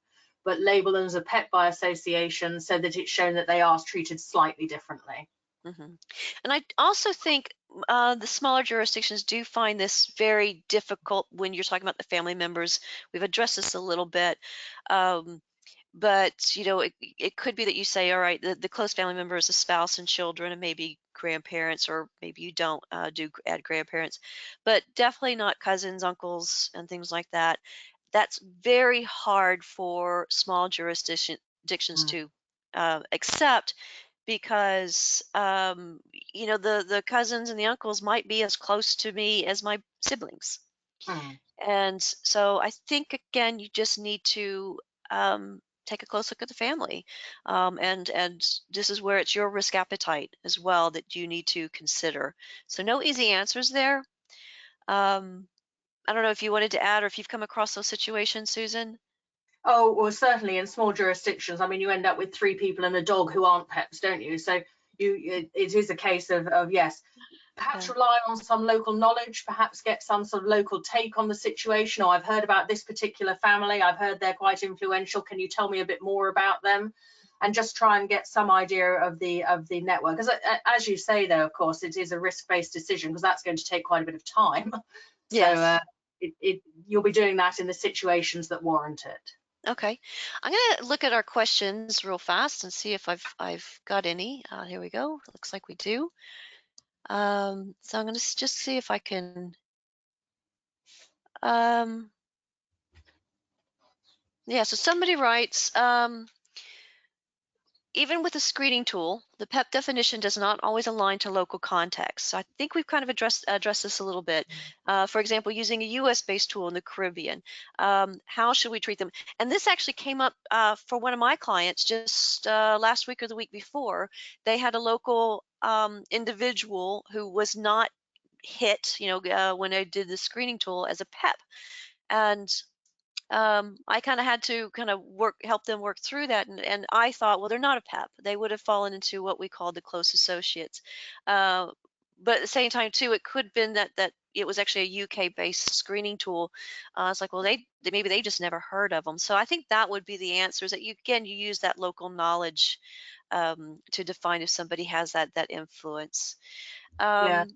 S2: but label them as a pet by association so that it's shown that they are treated slightly differently.
S1: Hmm. And I also think the smaller jurisdictions do find this very difficult when you're talking about the family members. We've addressed this a little bit. Um, but it could be that you say, all right, the close family member is a spouse and children and maybe grandparents, or maybe you don't add grandparents, but definitely not cousins, uncles, and things like that. That's very hard for small jurisdictions
S2: Mm,
S1: to accept, because the cousins and the uncles might be as close to me as my siblings.
S2: mm.
S1: And so I think, again, you just need to take a close look at the family, and this is where it's your risk appetite as well that you need to consider. So no easy answers there. Um, I don't know if you wanted to add, or if you've come across those situations, Susan.
S2: Oh, well, certainly in small jurisdictions. I mean, you end up with three people and a dog who aren't pets, don't you? So it is a case of yes, perhaps
S1: Yeah.
S2: rely on some local knowledge, perhaps get some sort of local take on the situation. Or I've heard about this particular family. I've heard they're quite influential. Can you tell me a bit more about them? And just try and get some idea of the network. Because as you say, though, of course, it is a risk-based decision because that's going to take quite a bit of time. So
S1: Yes.
S2: you'll be doing that in the situations that warrant it.
S1: Okay. I'm gonna look at our questions real fast and see if I've got any. Here we go. Looks like we do. So I'm gonna just see if I can. Um, yeah. So somebody writes. Even with a screening tool, the PEP definition does not always align to local context. So I think we've kind of addressed this a little bit. For example, using a U.S.-based tool in the Caribbean, how should we treat them? And this actually came up for one of my clients just last week or the week before. They had a local individual who was not hit, when I did the screening tool as a PEP, and I kind of had to kind of help them work through that. And I thought, well, they're not a PEP. They would have fallen into what we call the close associates. Uh, but at the same time, too, it could have been that it was actually a UK-based screening tool. It's like, well, maybe they just never heard of them. So I think that would be the answer. Is that you use that local knowledge to define if somebody has that influence.
S2: Yeah.
S1: Um,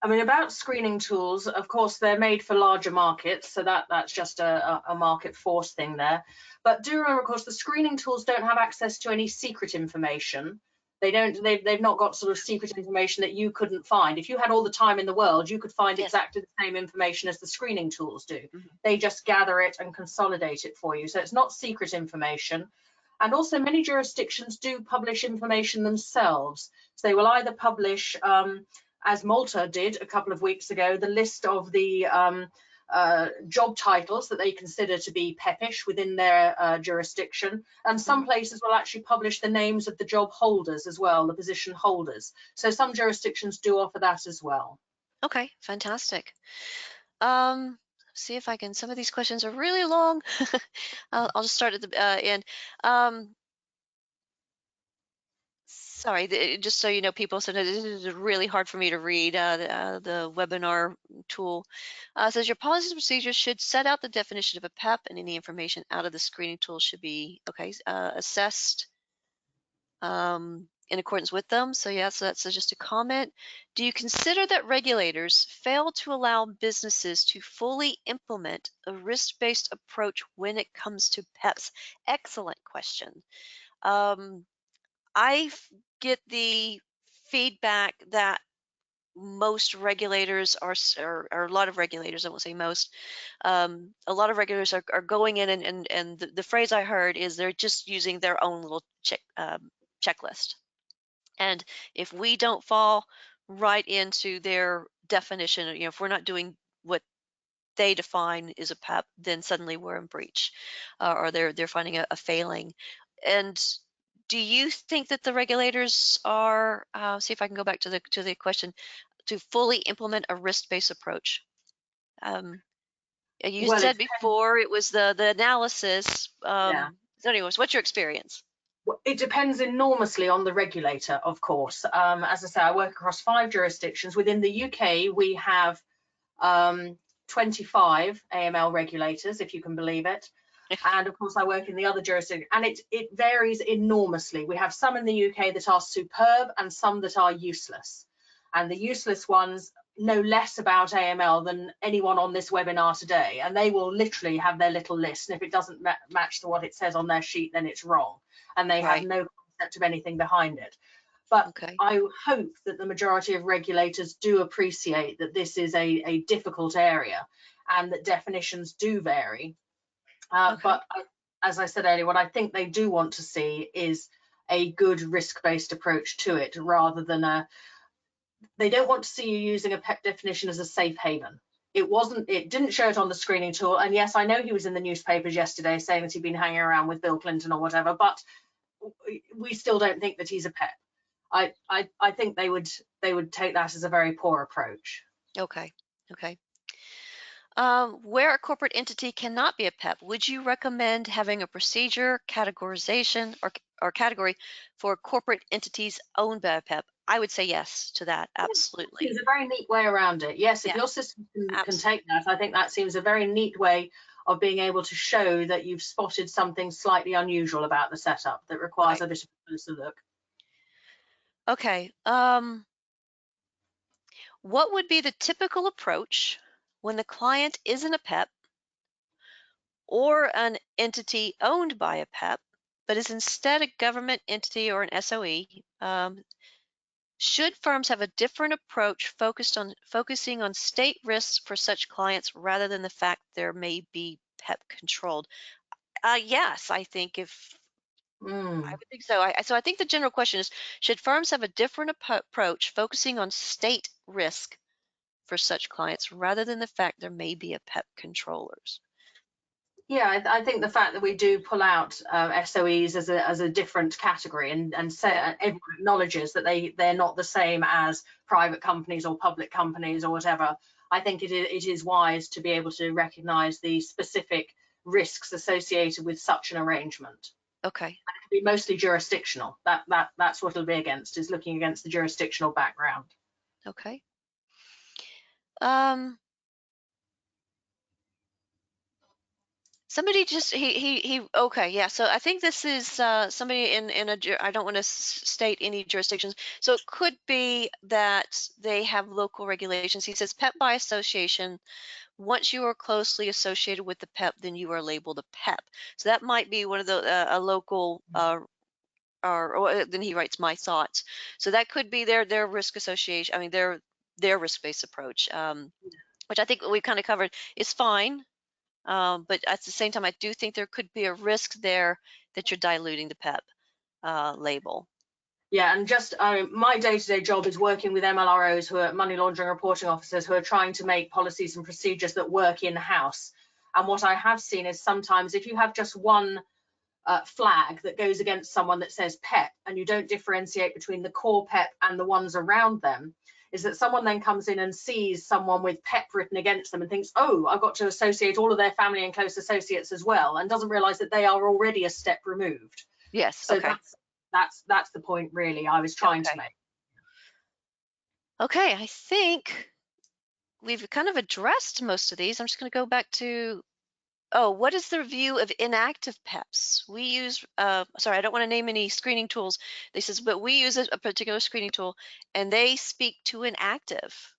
S2: I mean, about screening tools, of course, they're made for larger markets, so that's just a market force thing there. But do remember, of course, the screening tools don't have access to any secret information. They don't. They've not got sort of secret information that you couldn't find. If you had all the time in the world, you could find
S1: yes.
S2: exactly the same information as the screening tools do.
S1: Mhm.
S2: They just gather it and consolidate it for you. So it's not secret information. And also, many jurisdictions do publish information themselves. So they will either publish as Malta did a couple of weeks ago, the list of the job titles that they consider to be PEPish within their jurisdiction. And some
S1: Mhm.
S2: places will actually publish the names of the job holders as well, the position holders. So some jurisdictions do offer that as well.
S1: Okay, fantastic. Um, see if I can. Some of these questions are really long. I'll just start at the end. Um, Sorry, just so you know, people, sometimes this is really hard for me to read the webinar tool. Says your policies and procedures should set out the definition of a PEP, and any information out of the screening tool should be assessed in accordance with them. So yeah, so that's just a comment. Do you consider that regulators fail to allow businesses to fully implement a risk-based approach when it comes to PEPs? Excellent question. Um, get the feedback that most regulators or a lot of regulators, I won't say most, a lot of regulators are going in, and the phrase I heard is they're just using their own little checklist. And if we don't fall right into their definition, if we're not doing what they define is a PEP, then suddenly we're in breach, or they're finding a failing. And do you think that the regulators are? See if I can go back to the question, to fully implement a risk-based approach. Um, you
S2: Well, it
S1: said
S2: depends.
S1: before it was the analysis.
S2: Yeah.
S1: So anyways, what's your experience?
S2: It depends enormously on the regulator, of course. As I say, I work across 5 jurisdictions. Within the UK, we have 25 AML regulators, if you can believe it. And of course, I work in the other jurisdiction, and it varies enormously. We have some in the UK that are superb and some that are useless. And the useless ones know less about AML than anyone on this webinar today. And they will literally have their little list. And if it doesn't match to what it says on their sheet, then it's wrong. And they have
S1: Right.
S2: no concept of anything behind it. But
S1: Okay.
S2: I hope that the majority of regulators do appreciate that this is a difficult area and that definitions do vary.
S1: Okay.
S2: As I said earlier, what I think they do want to see is a good risk-based approach to it, rather than they don't want to see you using a PEP definition as a safe haven. It didn't show it on the screening tool. And yes, I know he was in the newspapers yesterday saying that he'd been hanging around with Bill Clinton or whatever, but we still don't think that he's a PEP. I think they would take that as a very poor approach.
S1: Okay. Okay. Where a corporate entity cannot be a PEP, would you recommend having a procedure, categorization, or category for corporate entities owned by a PEP? I would say yes to that.
S2: Seems
S1: Absolutely.
S2: a very neat way around it. Yes, if
S1: Yeah,
S2: your system can take
S1: absolutely.
S2: that, I think that seems a very neat way of being able to show that you've spotted something slightly unusual about the setup that requires
S1: Right.
S2: a bit of a closer look.
S1: Okay. What would be the typical approach when the client isn't a PEP or an entity owned by a PEP, but is instead a government entity or an SOE? Should firms have a different approach focusing on state risks for such clients rather than the fact there may be PEP controlled? Yes, I think if I
S2: Mm.
S1: would think so. So I think the general question is, should firms have a different approach focusing on state risk for such clients rather than the fact there may be a PEP controllers?
S2: Yeah, I think the fact that we do pull out SOEs as a different category, and say
S1: Yeah.
S2: everyone acknowledges that they're not the same as private companies or public companies or whatever. I think it is wise to be able to recognise the specific risks associated with such an arrangement.
S1: Okay.
S2: Be mostly jurisdictional. That's what it'll be against, is looking against the jurisdictional background.
S1: Okay. Um, Somebody just he. Okay, yeah. So I think this is somebody in I don't want to state any jurisdictions. So it could be that they have local regulations. He says PEP by association. Once you are closely associated with the PEP, then you are labeled a PEP. So that might be one of the a local or then he writes my thoughts. So that could be their risk association. I mean their risk based approach, which I think we kind of covered is fine. But at the same time, I do think there could be a risk there that you're diluting the PEP label.
S2: Yeah, and just my day-to-day job is working with MLROs, who are money laundering reporting officers, who are trying to make policies and procedures that work in-house. And what I have seen is sometimes if you have just one flag that goes against someone that says PEP, and you don't differentiate between the core PEP and the ones around them, is that someone then comes in and sees someone with PEP written against them and thinks, oh, I've got to associate all of their family and close associates as well, and doesn't realize that they are already a step removed.
S1: Yes.
S2: So
S1: Okay.
S2: that's the point really I was trying to
S1: Okay.
S2: make.
S1: Okay. I think we've kind of addressed most of these. I'm just going to go back to, oh, what is the view of inactive PEPs? We use, sorry, I don't want to name any screening tools. This is, but we use a particular screening tool and they speak to inactive.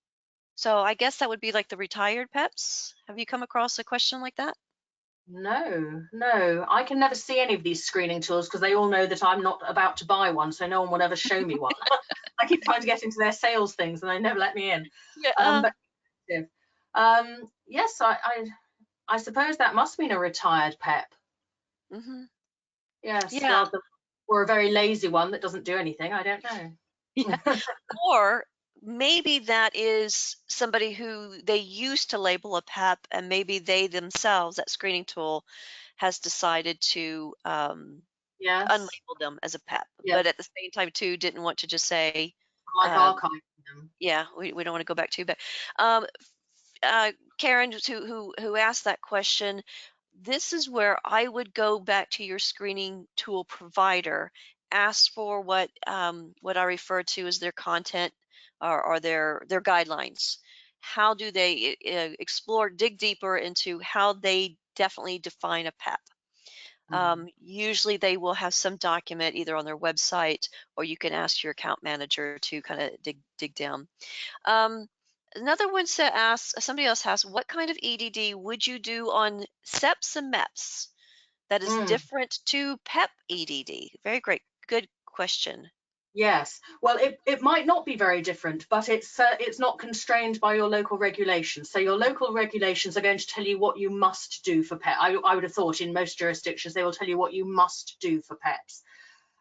S1: So I guess that would be like the retired PEPs. Have you come across a question like that?
S2: No, I can never see any of these screening tools because they all know that I'm not about to buy one, so no one will ever show me one. I keep trying to get into their sales things and they never let me in.
S1: Yeah.
S2: But yes, I suppose that must mean a retired PEP.
S1: Mhm.
S2: Yes,
S1: Yeah.
S2: rather, or a very lazy one that doesn't do anything. I don't
S1: Yeah.
S2: know.
S1: Or maybe that is somebody who they used to label a PEP, and maybe they themselves, that screening tool, has decided to
S2: Yes,
S1: unlabel them as a PEP,
S2: yeah,
S1: but at the same time too didn't want to just say,
S2: like
S1: um,
S2: archiving them.
S1: yeah, we don't want to go back too bad. Karen, who asked that question, this is where I would go back to your screening tool provider, ask for what I refer to as their content or their guidelines. How do they explore, dig deeper into how they definitely define a PEP?
S2: Mhm.
S1: Usually they will have some document either on their website, or you can ask your account manager to kind of dig down. Um, Another one asks, somebody else asks, what kind of EDD would you do on SEPs and MEPs that is
S2: Mm.
S1: different to PEP EDD? Very great, good question.
S2: Yes. Well, it might not be very different, but it's not constrained by your local regulations. So your local regulations are going to tell you what you must do for PEP. I would have thought in most jurisdictions they will tell you what you must do for PEPs.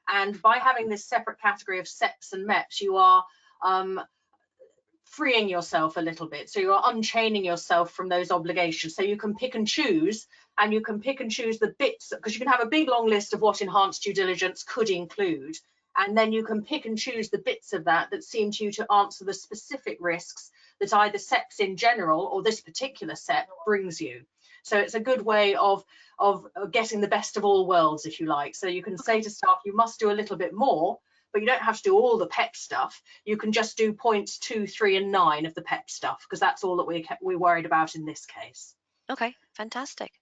S2: And by having this separate category of SEPs and MEPs, you are um, freeing yourself a little bit. So you're unchaining yourself from those obligations. So you can pick and choose, and you can pick and choose the bits, because you can have a big long list of what enhanced due diligence could include. And then you can pick and choose the bits of that that seem to you to answer the specific risks that either SEPs in general or this particular SEP brings you. So it's a good way of getting the best of all worlds, if you like. So you can say
S1: Okay.
S2: to staff, you must do a little bit more, but you don't have to do all the PEP stuff. You can just do points 2, 3, and 9 of the PEP stuff, because that's all that we're worried about in this case.
S1: Okay, fantastic.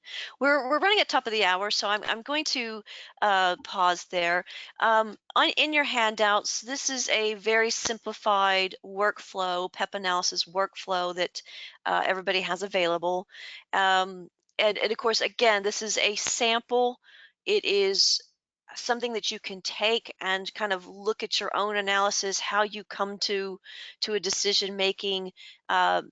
S1: We're running at top of the hour, so I'm going to pause there. In your handouts, this is a very simplified workflow, PEP analysis workflow that everybody has available. Um, and of course, again, this is a sample. It is something that you can take and kind of look at your own analysis, how you come to a decision making. Uh,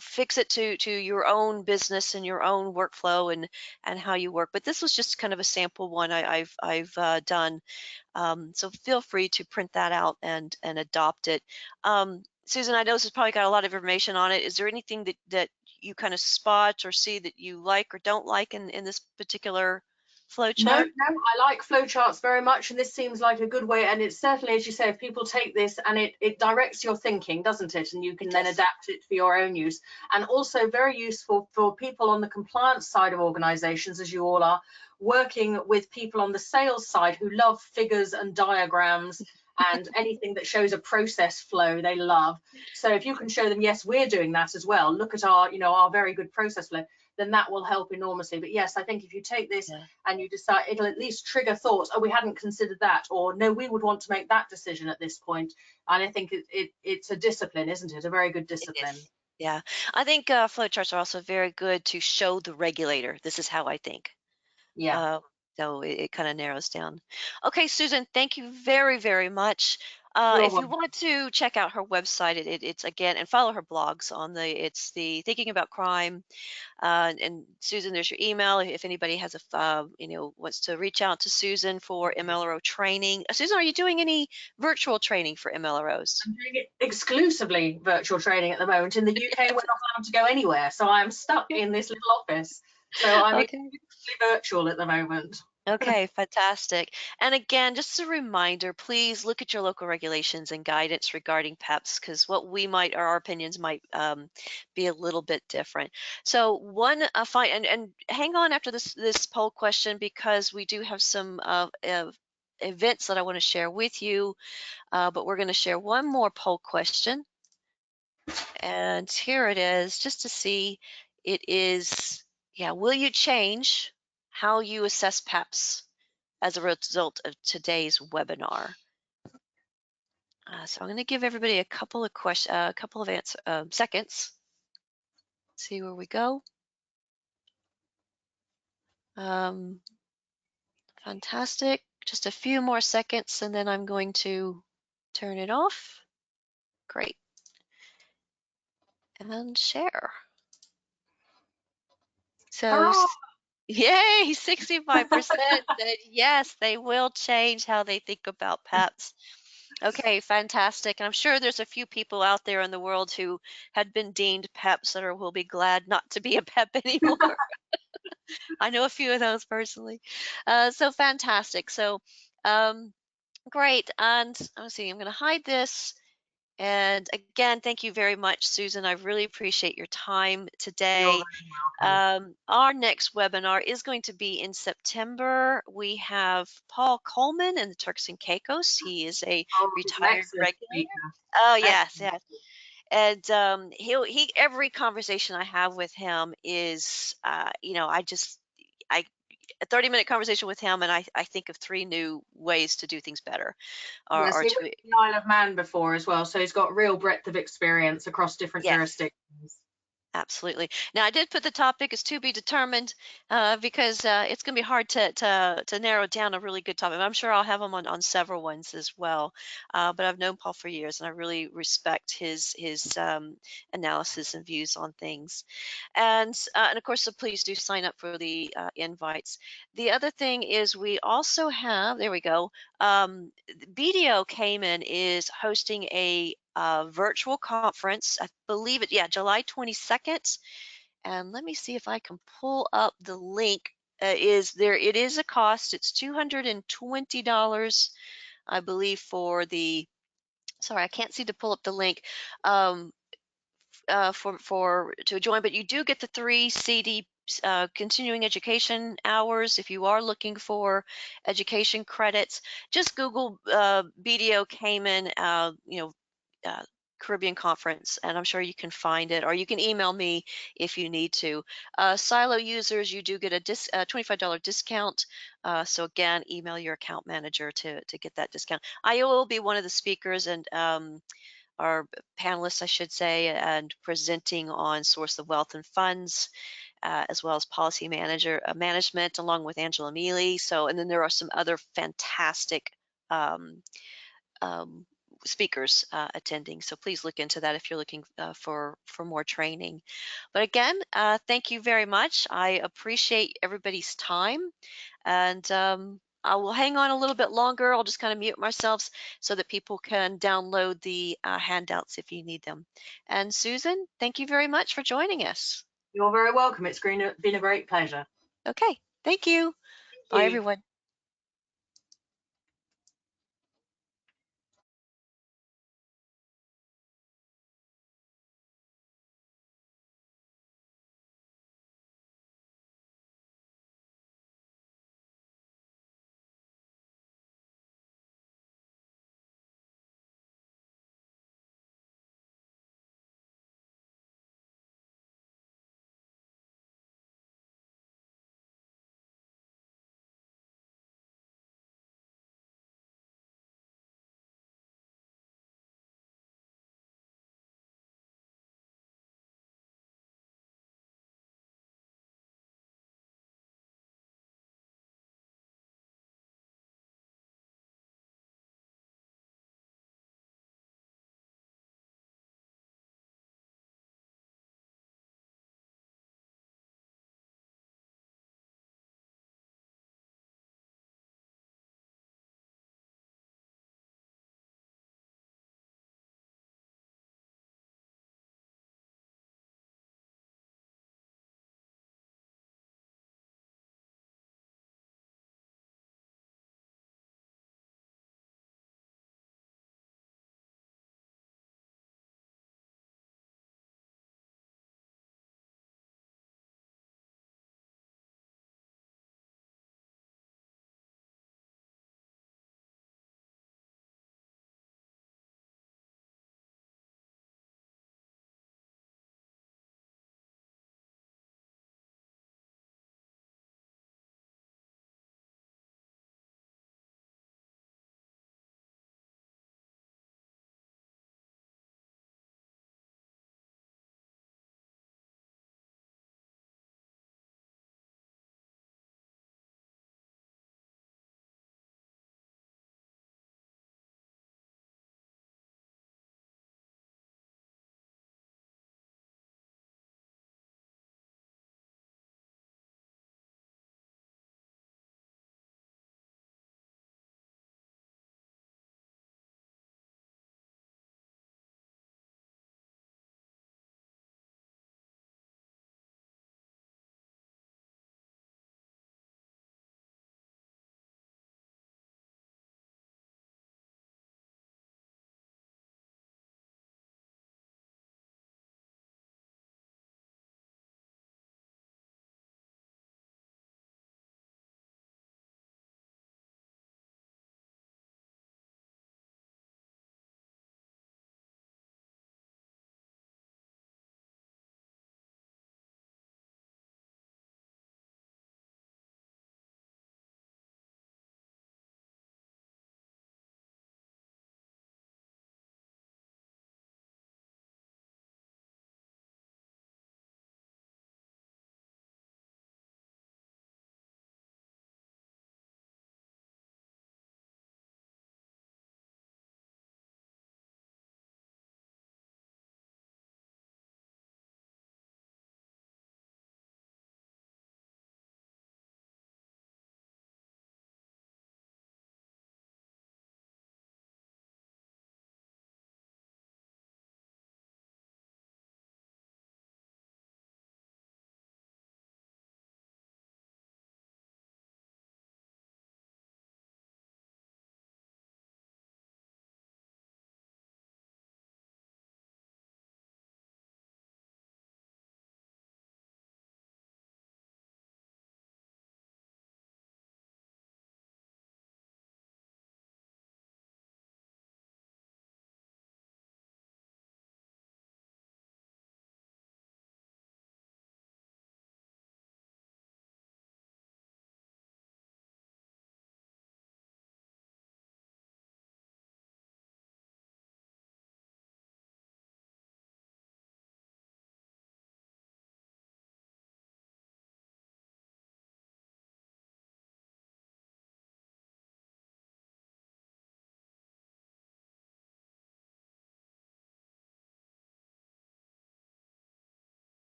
S1: fix it to your own business and your own workflow and how you work. But this was just kind of a sample one I've done. So feel free to print that out and adopt it. Susan, I know this has probably got a lot of information on it. Is there anything that you kind of spot or see that you like or don't like in this particular flow
S2: No,
S1: chart?
S2: no, I like flowcharts very much, and this seems like a good way. And it's certainly, as you say, if people take this and it directs your thinking, doesn't it? And you
S1: It
S2: can then
S1: does.
S2: adapt it for your own use. And also very useful for people on the compliance side of organizations, as you all are, working with people on the sales side who love figures and diagrams and anything that shows a process flow they love. So if you can show them, yes, we're doing that as well. Look at our, our very good process flow, then that will help enormously. But yes, I think if you take this
S1: Yeah.
S2: and you decide, it'll at least trigger thoughts, oh, we hadn't considered that, or no, we would want to make that decision at this point. And I think it's a discipline, isn't it? A very good
S1: It
S2: discipline.
S1: is. Yeah. I think flowcharts are also very good to show the regulator, this is how I think.
S2: Yeah,
S1: Uh, so it kind of narrows down. Okay, Susan, thank you very, very much.
S2: you're
S1: If you
S2: welcome.
S1: want to check out her website, it's again, and follow her blogs it's the Thinking About Crime. And Susan, there's your email if anybody has wants to reach out to Susan for MLRO training. Susan, are you doing any virtual training for MLROs?
S2: I'm doing it exclusively virtual training at the moment. In the UK, we're not allowed to go anywhere, so I'm stuck in this little office. So I'm
S1: Okay.
S2: exclusively virtual at the moment.
S1: Okay, fantastic. And again, just a reminder, please look at your local regulations and guidance regarding PEPs, because what we might, or our opinions might be a little bit different. So one, fine, and hang on after this poll question, because we do have some events that I want to share with you, but we're going to share one more poll question. And here it is, just to see, it is, yeah, will you change how you assess PEPs as a result of today's webinar? So I'm going to give everybody a couple of seconds. See where we go. Um, Fantastic. Just a few more seconds, and then I'm going to turn it off. Great. And share. So,
S2: Hurrah!
S1: yay, 65% said yes, they will change how they think about PEPs. Okay, fantastic. And I'm sure there's a few people out there in the world who had been deemed PEPs that will be glad not to be a PEP anymore. I know a few of those personally. So fantastic. So, um, great. And let's see, I'm going to hide this. And again, thank you very much, Susan. I really appreciate your time
S2: You're
S1: today.
S2: very welcome.
S1: Our next webinar is going to be in September. We have Paul Coleman in the Turks and Caicos. He is a
S2: Oh, he's an
S1: retired
S2: excellent
S1: regular.
S2: speaker.
S1: Oh yes,
S2: Excellent
S1: yes.
S2: speaker.
S1: And he every conversation I have with him is, I a 30-minute conversation with him, and I think of three new ways to do things better,
S2: Yes,
S1: or
S2: he went
S1: to
S2: to the Isle of Man before as well, so he's got real breadth of experience across different
S1: yes.
S2: jurisdictions.
S1: Absolutely. Now, I did put the topic as to be determined because it's going to be hard to narrow down a really good topic. I'm sure I'll have him on several ones as well. But I've known Paul for years, and I really respect his analysis and views on things. And of course, so please do sign up for the invites. The other thing is we also have, there we go. BDO Cayman is hosting a virtual conference. I believe it, yeah, July 22nd. And let me see if I can pull up the link. Is there? It is a cost. It's $220, I believe, for the. Sorry, I can't seem to pull up the link. Um, for to join, but you do get the 3 CD continuing education hours if you are looking for education credits. Just Google BDO Cayman, uh, Caribbean Conference, and I'm sure you can find it, or you can email me if you need to. Silo users, you do get a $25 discount. So again, email your account manager to get that discount. I will be one of the speakers, and our panelists, I should say, and presenting on source of wealth and funds, as well as policy management, along with Angela Mealy. So, and then there are some other fantastic um, um, speakers attending. So please look into that if you're looking for more training. But again, thank you very much. I appreciate everybody's time, and I will hang on a little bit longer. I'll just kind of mute myself so that people can download the handouts if you need them. And Susan, thank you very much for joining us.
S2: You're very welcome. It's been a great pleasure.
S1: Okay, thank you.
S2: Thank
S1: Bye,
S2: you.
S1: everyone.